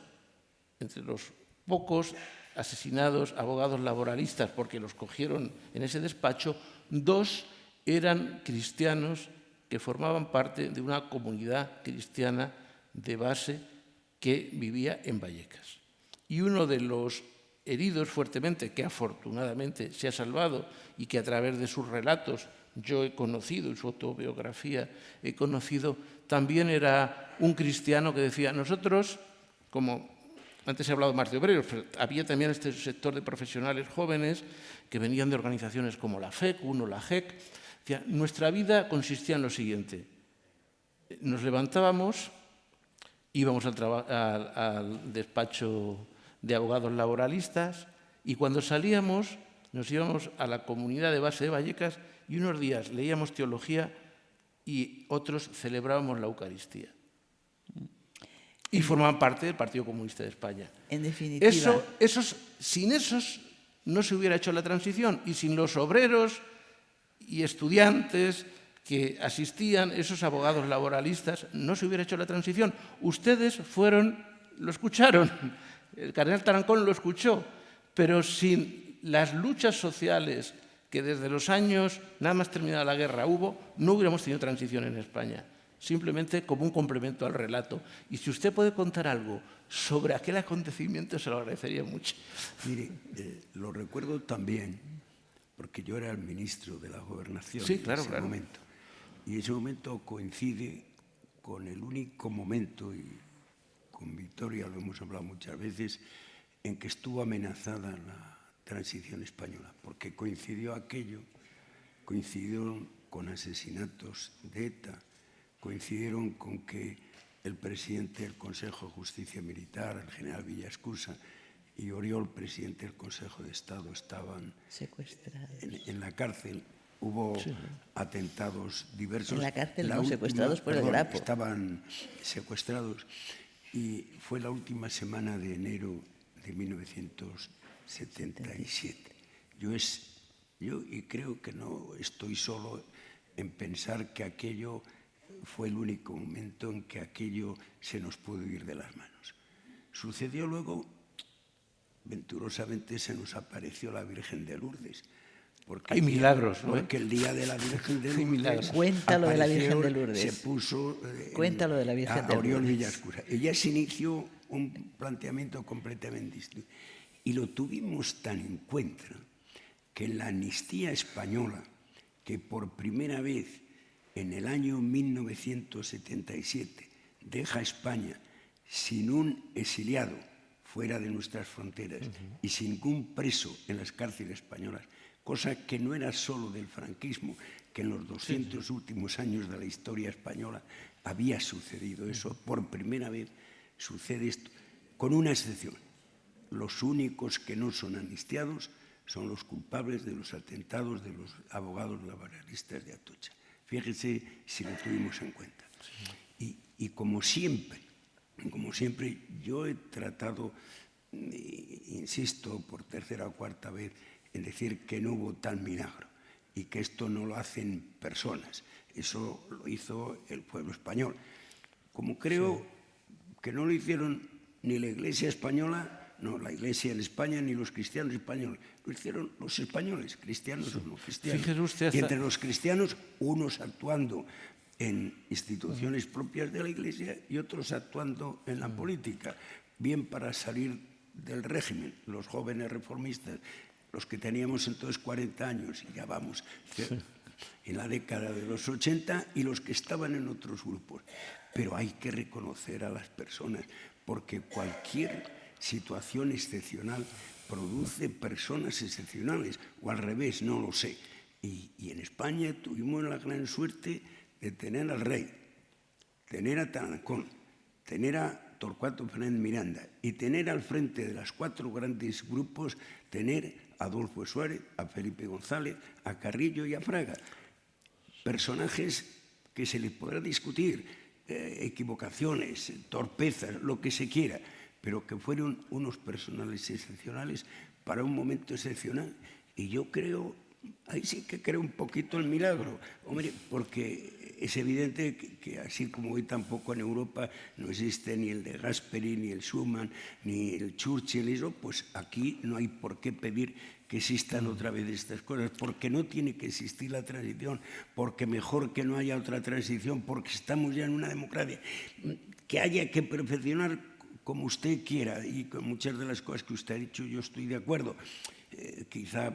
entre los pocos asesinados abogados laboralistas, porque los cogieron en ese despacho, 2 eran cristianos que formaban parte de una comunidad cristiana de base que vivía en Vallecas. Y uno de los heridos fuertemente, que afortunadamente se ha salvado y que a través de sus relatos yo he conocido, en su autobiografía he conocido, también era un cristiano que decía, nosotros, como antes he hablado más de obreros, pero había también este sector de profesionales jóvenes que venían de organizaciones como la FEC, la JEC, decía, nuestra vida consistía en lo siguiente, nos levantábamos, íbamos al despacho de abogados laboralistas y cuando salíamos nos íbamos a la comunidad de base de Vallecas y unos días leíamos teología y otros celebrábamos la Eucaristía. Y formaban parte del Partido Comunista de España. En definitiva... Sin esos no se hubiera hecho la transición, y sin los obreros y estudiantes que asistían, esos abogados laboralistas, no se hubiera hecho la transición. Ustedes lo escucharon, el cardenal Tarancón lo escuchó, pero sin las luchas sociales que desde los años, nada más terminada la guerra, no hubiéramos tenido transición en España, simplemente como un complemento al relato. Y si usted puede contar algo sobre aquel acontecimiento, se lo agradecería mucho. Mire, lo recuerdo también, porque yo era el ministro de la Gobernación sí, claro, en ese momento. Y ese momento coincide con el único momento, y con Victoria lo hemos hablado muchas veces, en que estuvo amenazada la transición española, porque coincidió con asesinatos de ETA coincidieron con que el presidente del Consejo de Justicia Militar, el general Villascusa, y Oriol, presidente del Consejo de Estado, estaban Secuestrados. en la cárcel. Hubo atentados diversos. En la cárcel no, secuestrados por el Grapo. Estaban secuestrados y fue la última semana de enero de 1977. Yo y creo que no estoy solo en pensar que aquello fue el único momento en que aquello se nos pudo ir de las manos. Sucedió luego, venturosamente se nos apareció la Virgen de Lourdes. Hay milagros, ¿no? Porque el día de la Virgen de Lourdes... Cuéntalo de la Virgen de Lourdes. Se puso Cuéntalo de la Virgen de Oriol Lourdes. Villascusa. Ella se inició un planteamiento completamente distinto. Y lo tuvimos tan en cuenta que en la amnistía española, que por primera vez en el año 1977 deja España sin un exiliado fuera de nuestras fronteras y sin ningún preso en las cárceles españolas, cosa que no era solo del franquismo, que en los 200 últimos años de la historia española había sucedido eso. Por primera vez sucede esto, con una excepción. Los únicos que no son amnistiados son los culpables de los atentados de los abogados laboralistas de Atocha. Fíjese si lo tuvimos en cuenta. Y como siempre, yo he tratado, insisto por tercera o cuarta vez, en decir que no hubo tal milagro y que esto no lo hacen personas. Eso lo hizo el pueblo español. Como creo que no lo hicieron ni la Iglesia española, no, la Iglesia en España, ni los cristianos españoles. Lo hicieron los españoles, cristianos o no cristianos. Fíjese usted Y entre los cristianos, unos actuando en instituciones propias de la Iglesia y otros actuando en la política, bien para salir del régimen, los jóvenes reformistas, los que teníamos entonces 40 años, y ya vamos en la década de los 80, y los que estaban en otros grupos. Pero hay que reconocer a las personas, porque cualquier situación excepcional produce personas excepcionales, o al revés, no lo sé. Y en España tuvimos la gran suerte de tener al rey, tener a Tarancón, tener a Torcuato Fernández Miranda y tener al frente de los 4 grandes grupos, tener a Adolfo Suárez, a Felipe González, a Carrillo y a Fraga. Personajes que se les podrá discutir, equivocaciones, torpezas, lo que se quiera, pero que fueron unos personales excepcionales para un momento excepcional. Y yo creo, ahí sí que creo un poquito el milagro, hombre, porque es evidente que así como hoy tampoco en Europa no existe ni el de Gasperi, ni el Schuman, ni el Churchill, eso, pues aquí no hay por qué pedir que existan otra vez estas cosas, porque no tiene que existir la transición, porque mejor que no haya otra transición, porque estamos ya en una democracia, que haya que perfeccionar como usted quiera, y con muchas de las cosas que usted ha dicho yo estoy de acuerdo. Quizá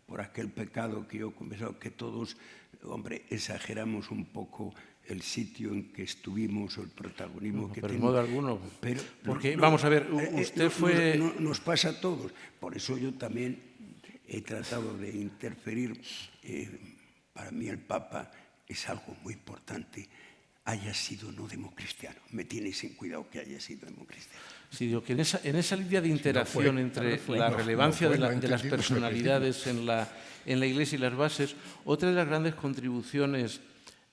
por aquel pecado que yo he confesado, que todos, hombre, exageramos un poco el sitio en que estuvimos o el protagonismo que pero tenemos. de modo alguno. Pero, porque, vamos a ver, usted fue... Nos pasa a todos. Por eso yo también he tratado de interferir. Para mí el Papa es algo muy importante. Haya sido no democristiano. Me tiene sin cuidado que haya sido democristiano. Sí, digo que en esa línea de interacción entre la relevancia de las personalidades en la Iglesia y las bases, otra de las grandes contribuciones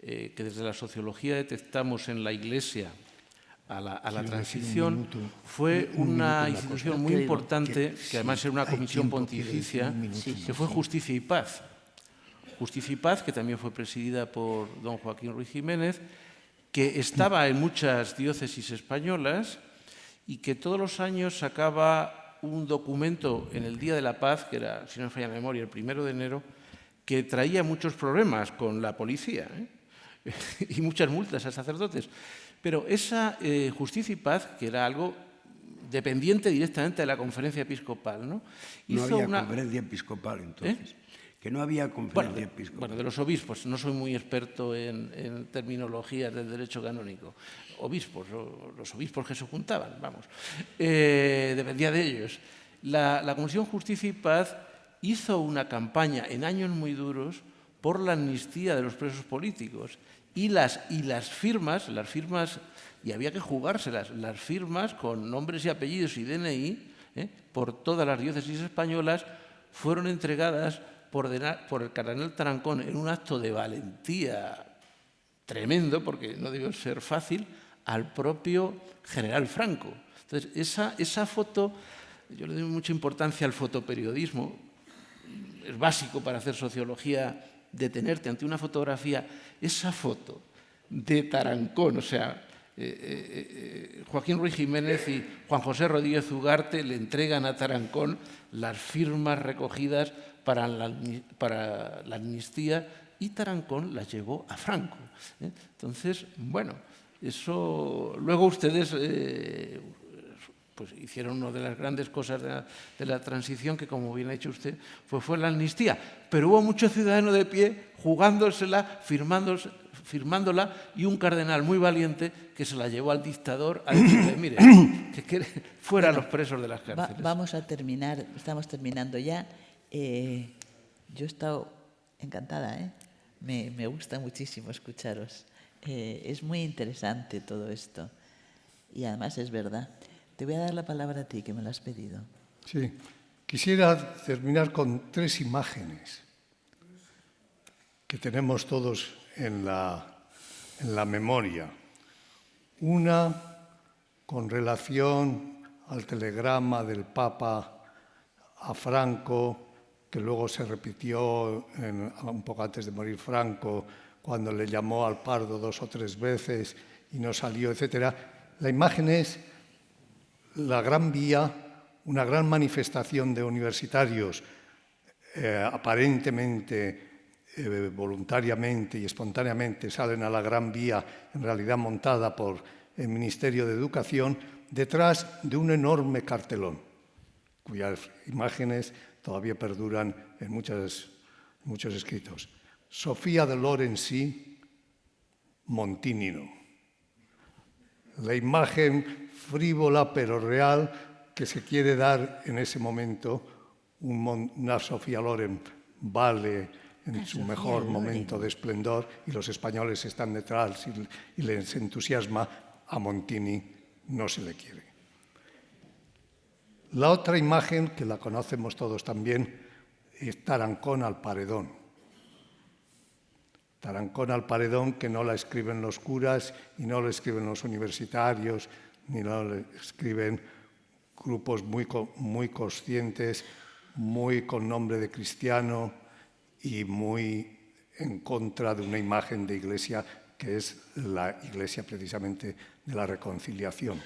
que desde la sociología detectamos en la Iglesia a la transición fue una institución muy importante, que además era una comisión pontificia, que fue Justicia y Paz. Justicia y Paz, que también fue presidida por don Joaquín Ruiz Jiménez, que estaba en muchas diócesis españolas y que todos los años sacaba un documento en el Día de la Paz, que era, si no me falla la memoria, el 1 de enero, que traía muchos problemas con la policía y muchas multas a sacerdotes. Pero esa Justicia y Paz, que era algo dependiente directamente de la Conferencia Episcopal, ¿no? No había Conferencia Episcopal entonces. Que no había conferencia episcopal. Bueno, de los obispos, no soy muy experto en terminologías del derecho canónico. Obispos, los obispos que se juntaban, vamos. Dependía de ellos. La Comisión Justicia y Paz hizo una campaña en años muy duros por la amnistía de los presos políticos y las firmas, y había que jugárselas, las firmas con nombres y apellidos y DNI por todas las diócesis españolas fueron entregadas por el cardenal Tarancón en un acto de valentía tremendo, porque no debió ser fácil, al propio general Franco. Entonces, esa foto, yo le doy mucha importancia al fotoperiodismo, es básico para hacer sociología, detenerte ante una fotografía, esa foto de Tarancón, o sea, Joaquín Ruiz Jiménez y Juan José Rodríguez Ugarte le entregan a Tarancón las firmas recogidas para la amnistía y Tarancón las llevó a Franco. Entonces, bueno, eso luego ustedes pues hicieron una de las grandes cosas de la transición, que como bien ha dicho usted, fue la amnistía. Pero hubo mucho ciudadano de pie jugándosela, firmándola, y un cardenal muy valiente que se la llevó al dictador a decirle, mire, que fuera los presos de las cárceles. Vamos a terminar, estamos terminando ya. Yo he estado encantada, me gusta muchísimo escucharos. Es muy interesante todo esto y además es verdad. Te voy a dar la palabra a ti, que me la has pedido. Sí, quisiera terminar con 3 imágenes que tenemos todos en la memoria. Una con relación al telegrama del Papa a Franco, que luego se repitió un poco antes de morir Franco, cuando le llamó al Pardo 2 o 3 veces y no salió, etc. La imagen es la Gran Vía, una gran manifestación de universitarios, aparentemente, voluntariamente y espontáneamente salen a la Gran Vía, en realidad montada por el Ministerio de Educación, detrás de un enorme cartelón, cuyas imágenes todavía perduran en muchos escritos. Sofía de Lorenzi, Montini no. La imagen frívola pero real que se quiere dar en ese momento, una Sofía Loren vale en su mejor momento de esplendor y los españoles están detrás y les entusiasma. A Montini no se le quiere. La otra imagen, que la conocemos todos también, es Tarancón al paredón. Tarancón al paredón, que no la escriben los curas y no la escriben los universitarios, ni la escriben grupos muy conscientes, muy con nombre de cristiano y muy en contra de una imagen de iglesia que es la iglesia precisamente de la reconciliación.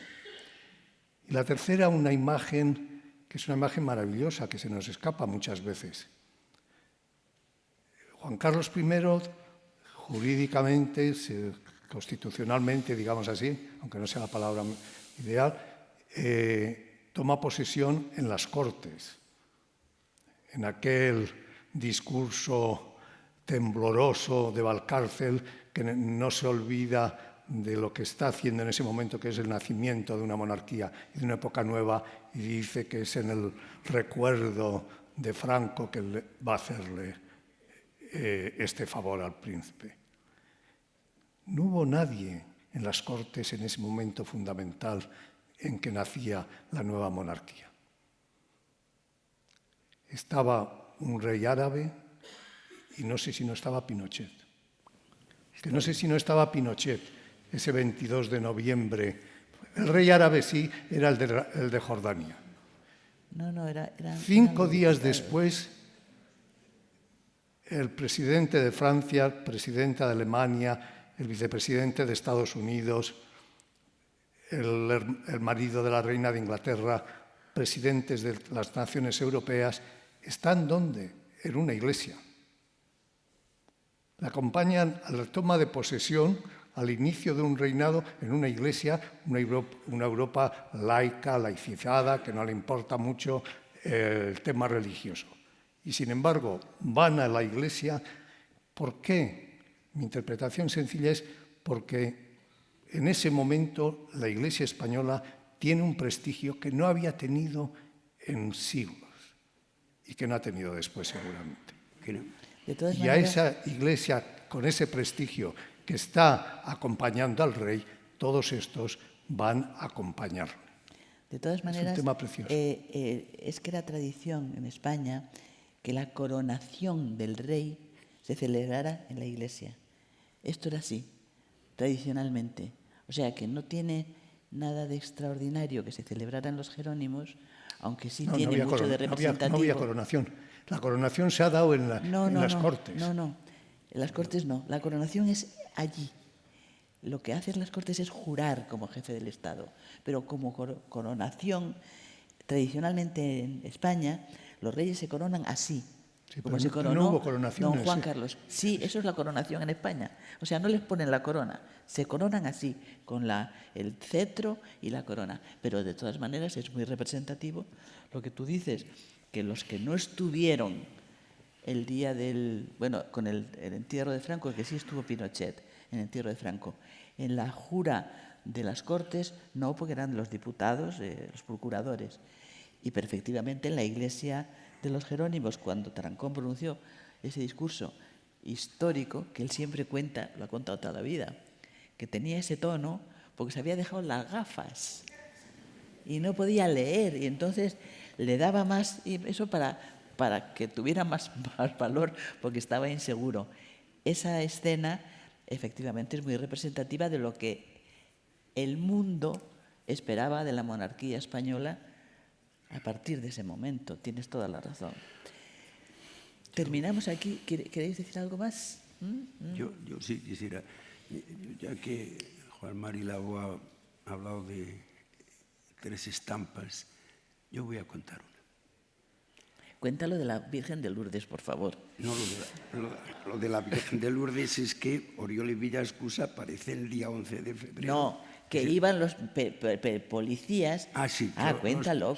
Y la tercera, una imagen que es una imagen maravillosa, que se nos escapa muchas veces. Juan Carlos I, jurídicamente, constitucionalmente, digamos así, aunque no sea la palabra ideal, toma posesión en las Cortes, en aquel discurso tembloroso de Valcárcel, que no se olvida de lo que está haciendo en ese momento, que es el nacimiento de una monarquía y de una época nueva, y dice que es en el recuerdo de Franco que va a hacerle este favor al príncipe. No hubo nadie en las Cortes en ese momento fundamental en que nacía la nueva monarquía. Estaba un rey árabe y no sé si no estaba Pinochet. Que no sé si no estaba Pinochet ese 22 de noviembre. El rey árabe sí, era el de Jordania. No, era 5 días después, el presidente de Francia, el presidente de Alemania, el vicepresidente de Estados Unidos, el marido de la reina de Inglaterra, presidentes de las naciones europeas, ¿están dónde? En una iglesia. Le acompañan a la toma de posesión, al inicio de un reinado, en una iglesia, una Europa laica, laicizada, que no le importa mucho el tema religioso. Y sin embargo, van a la iglesia. ¿Por qué? Mi interpretación sencilla es porque en ese momento la iglesia española tiene un prestigio que no había tenido en siglos y que no ha tenido después seguramente. De todas Y a maneras, esa iglesia con ese prestigio que está acompañando al rey, todos estos van a acompañarlo. de todas maneras, es un tema precioso. Es que era tradición en España que la coronación del rey se celebrara en la iglesia. Esto era así, tradicionalmente. O sea que no tiene nada de extraordinario que se celebrara en los Jerónimos, aunque sí tiene mucho de representativo. No había coronación. La coronación se ha dado en las Cortes. No, en las Cortes no. La coronación es allí. Lo que hacen las Cortes es jurar como jefe del Estado. Pero como coronación, tradicionalmente en España, los reyes se coronan así. Sí, como pero se no coronó hubo coronaciones, don Juan sí. Carlos. Sí, eso es la coronación en España. O sea, no les ponen la corona, se coronan así, con el cetro y la corona. Pero de todas maneras es muy representativo lo que tú dices, que los que no estuvieron el día con el entierro de Franco, que sí estuvo Pinochet en el entierro de Franco, en la jura de las Cortes, no, porque eran los diputados, los procuradores. Y perfectivamente en la iglesia de los Jerónimos, cuando Tarancón pronunció ese discurso histórico, que él siempre cuenta, lo ha contado toda la vida, que tenía ese tono porque se había dejado las gafas y no podía leer, y entonces le daba más, y eso para que tuviera más valor, porque estaba inseguro. Esa escena efectivamente es muy representativa de lo que el mundo esperaba de la monarquía española a partir de ese momento. Tienes toda la razón. Terminamos aquí. ¿Queréis decir algo más? Yo sí quisiera, ya que Juan Mari Laboa ha hablado de 3 estampas, yo voy a contar una. Cuéntalo de la Virgen de Lourdes, por favor. No, lo de la Virgen de Lourdes es que Oriol y Villascusa aparece el día 11 de febrero. No, que iban los policías. Ah, sí. Cuéntalo.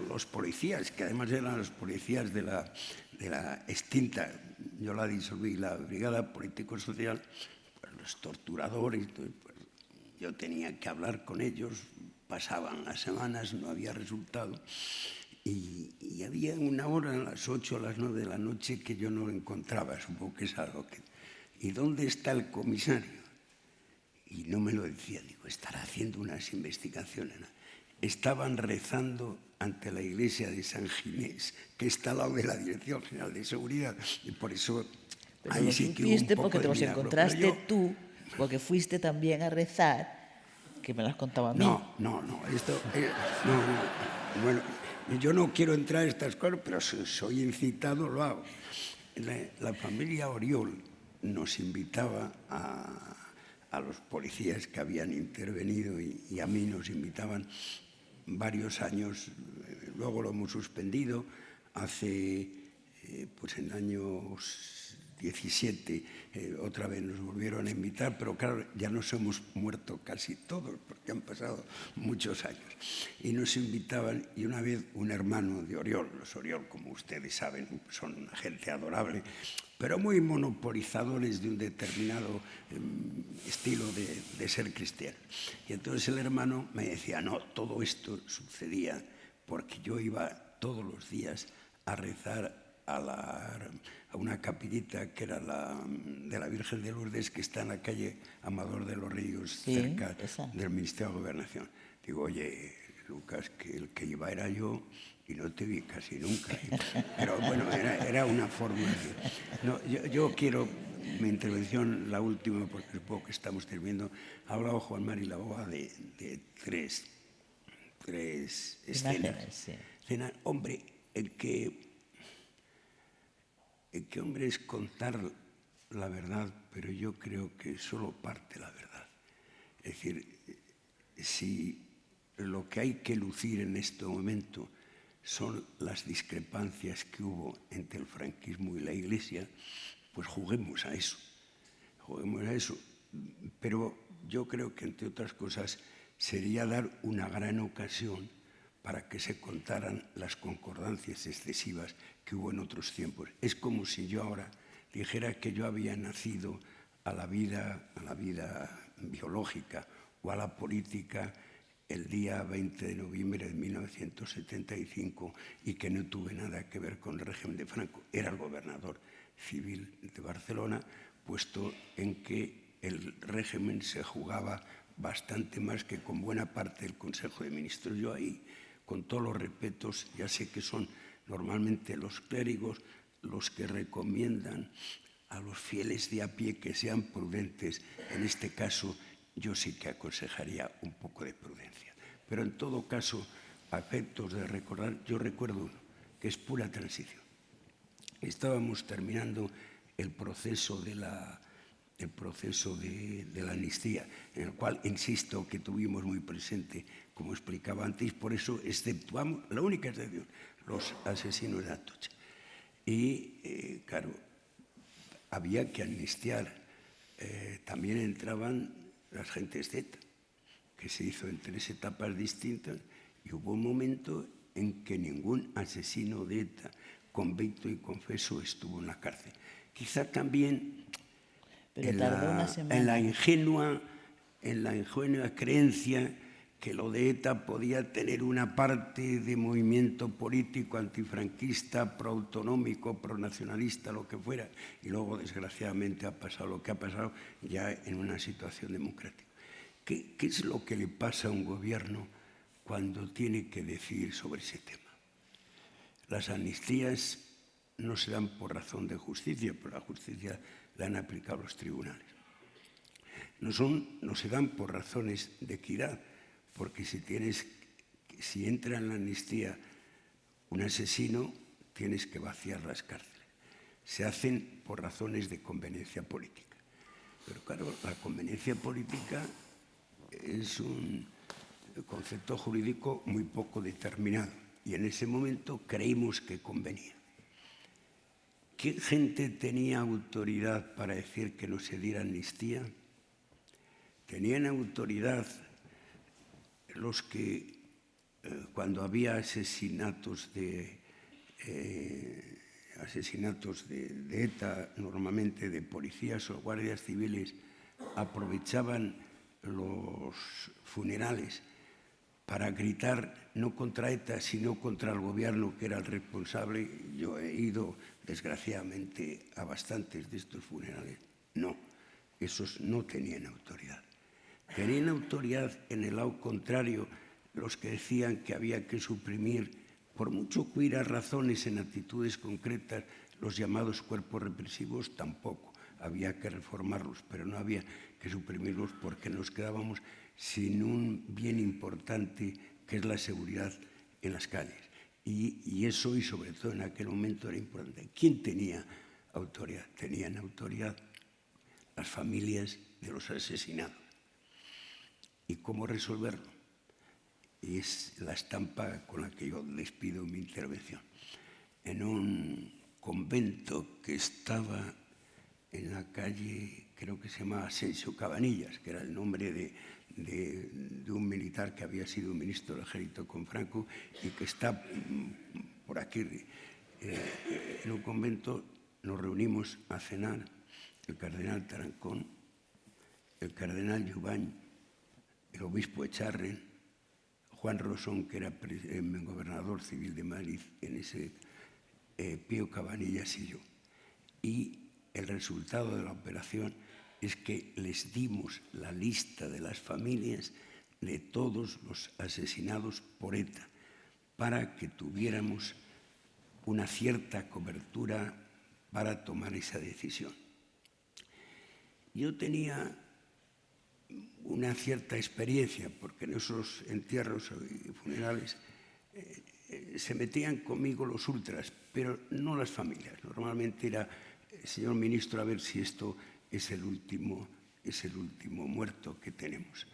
Los policías, que además eran los policías de la extinta, yo la disolví, la Brigada Político-Social, pues los torturadores, pues, yo tenía que hablar con ellos, pasaban las semanas, no había resultado. Y había una hora, a las 8 o las 9 de la noche, que yo no lo encontraba, supongo que es algo que... ¿Y dónde está el comisario? Y no me lo decía, digo, estará haciendo unas investigaciones. Estaban rezando ante la iglesia de San Ginés, que está al lado de la Dirección General de Seguridad, y por eso... Pero ahí lo sí que hubo un supiste poco porque de te los milagro. encontraste tú, porque fuiste también a rezar, que me lo has contado a mí. No, esto... Bueno, yo no quiero entrar en estas cosas, pero si soy incitado, lo hago. La familia Oriol nos invitaba a los policías que habían intervenido y a mí nos invitaban varios años, luego lo hemos suspendido, hace, pues en años 17, otra vez nos volvieron a invitar, pero claro, ya nos hemos muerto casi todos, porque han pasado muchos años. Y nos invitaban, y una vez un hermano de Oriol, los Oriol, como ustedes saben, son una gente adorable, pero muy monopolizadores de un determinado estilo de ser cristiano. Y entonces el hermano me decía, no, todo esto sucedía porque yo iba todos los días a rezar a una capillita que era de la Virgen de Lourdes, que está en la calle Amador de los Ríos, cerca del Ministerio de Gobernación. Digo, oye, Lucas, que el que iba era yo y no te vi casi nunca. Pero bueno, era una forma de... No, yo quiero, mi intervención, la última, porque supongo que estamos terminando, ha hablado Juan Mari Laboa de tres escenas. Sí. Hombre, el que hombre es contar la verdad, pero yo creo que solo parte la verdad. Es decir, si lo que hay que lucir en este momento son las discrepancias que hubo entre el franquismo y la Iglesia, pues juguemos a eso. Pero yo creo que, entre otras cosas, sería dar una gran ocasión para que se contaran las concordancias excesivas que hubo en otros tiempos. Es como si yo ahora dijera que yo había nacido a la vida biológica o a la política el día 20 de noviembre de 1975 y que no tuve nada que ver con el régimen de Franco. Era el gobernador civil de Barcelona, puesto en que el régimen se jugaba bastante más que con buena parte del Consejo de Ministros. Yo ahí, con todos los respetos, ya sé que son normalmente los clérigos los que recomiendan a los fieles de a pie que sean prudentes. En este caso, yo sí que aconsejaría un poco de prudencia. Pero en todo caso, a efectos de recordar, yo recuerdo uno, que es pura transición. Estábamos terminando el proceso de la amnistía, en el cual, insisto, que tuvimos muy presente, como explicaba antes, por eso exceptuamos, la única excepción, los asesinos de Atocha. Y, claro, había que amnistiar. También entraban las gentes de ETA, que se hizo en 3 etapas distintas, y hubo un momento en que ningún asesino de ETA convicto y confeso estuvo en la cárcel. Quizá también en la ingenua creencia que lo de ETA podía tener una parte de movimiento político antifranquista, proautonómico, pronacionalista, lo que fuera, y luego, desgraciadamente, ha pasado lo que ha pasado ya en una situación democrática. ¿Qué es lo que le pasa a un gobierno cuando tiene que decidir sobre ese tema? Las amnistías no se dan por razón de justicia, pero la justicia la han aplicado los tribunales. No se dan por razones de equidad, porque si entra en la amnistía un asesino, tienes que vaciar las cárceles. Se hacen por razones de conveniencia política. Pero claro, la conveniencia política es un concepto jurídico muy poco determinado, y en ese momento creímos que convenía. ¿Qué gente tenía autoridad para decir que no se diera amnistía? Tenían autoridad los que, cuando había asesinatos de ETA, normalmente de policías o guardias civiles, aprovechaban los funerales para gritar no contra ETA, sino contra el gobierno que era el responsable. Yo he ido, desgraciadamente, a bastantes de estos funerales. No, esos no tenían autoridad. Tenían autoridad en el lado contrario los que decían que había que suprimir, por mucho que hubiera razones en actitudes concretas, los llamados cuerpos represivos. Tampoco. Había que reformarlos, pero no había que suprimirlos porque nos quedábamos sin un bien importante que es la seguridad en las calles. Y eso, y sobre todo en aquel momento, era importante. ¿Quién tenía autoridad? Tenían autoridad las familias de los asesinados. ¿Y cómo resolverlo? Y es la estampa con la que yo despido mi intervención. En un convento que estaba en la calle, creo que se llamaba Asensio Cabanillas, que era el nombre de un militar que había sido ministro del Ejército con Franco y que está por aquí. En un convento nos reunimos a cenar el cardenal Tarancón, el cardenal Jubany, el obispo Echarren, Juan Rosón, que era gobernador civil de Madrid en ese, Pío Cabanillas y yo. Y el resultado de la operación es que les dimos la lista de las familias de todos los asesinados por ETA para que tuviéramos una cierta cobertura para tomar esa decisión. Yo tenía una cierta experiencia, porque en esos entierros y funerales se metían conmigo los ultras, pero no las familias. Normalmente era, señor ministro, a ver si esto es el último muerto que tenemos.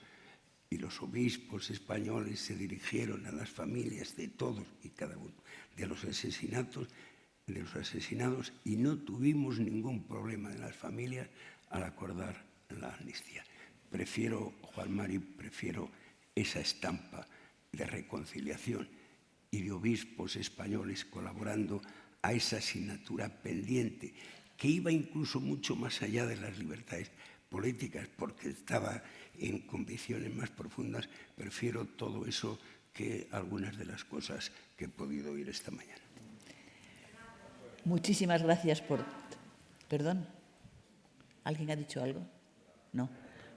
Y los obispos españoles se dirigieron a las familias de todos y cada uno de los asesinados, y no tuvimos ningún problema en las familias al acordar la amnistía. Juan Mari, prefiero esa estampa de reconciliación y de obispos españoles colaborando a esa asignatura pendiente, que iba incluso mucho más allá de las libertades, políticas, porque estaba en convicciones más profundas, prefiero todo eso que algunas de las cosas que he podido oír esta mañana. Muchísimas gracias por... ¿Perdón? ¿Alguien ha dicho algo? No.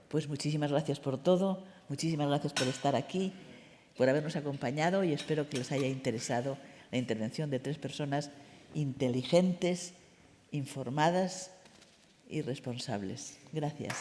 Pues muchísimas gracias por todo, muchísimas gracias por estar aquí, por habernos acompañado, y espero que les haya interesado la intervención de 3 personas inteligentes, informadas y responsables. Gracias.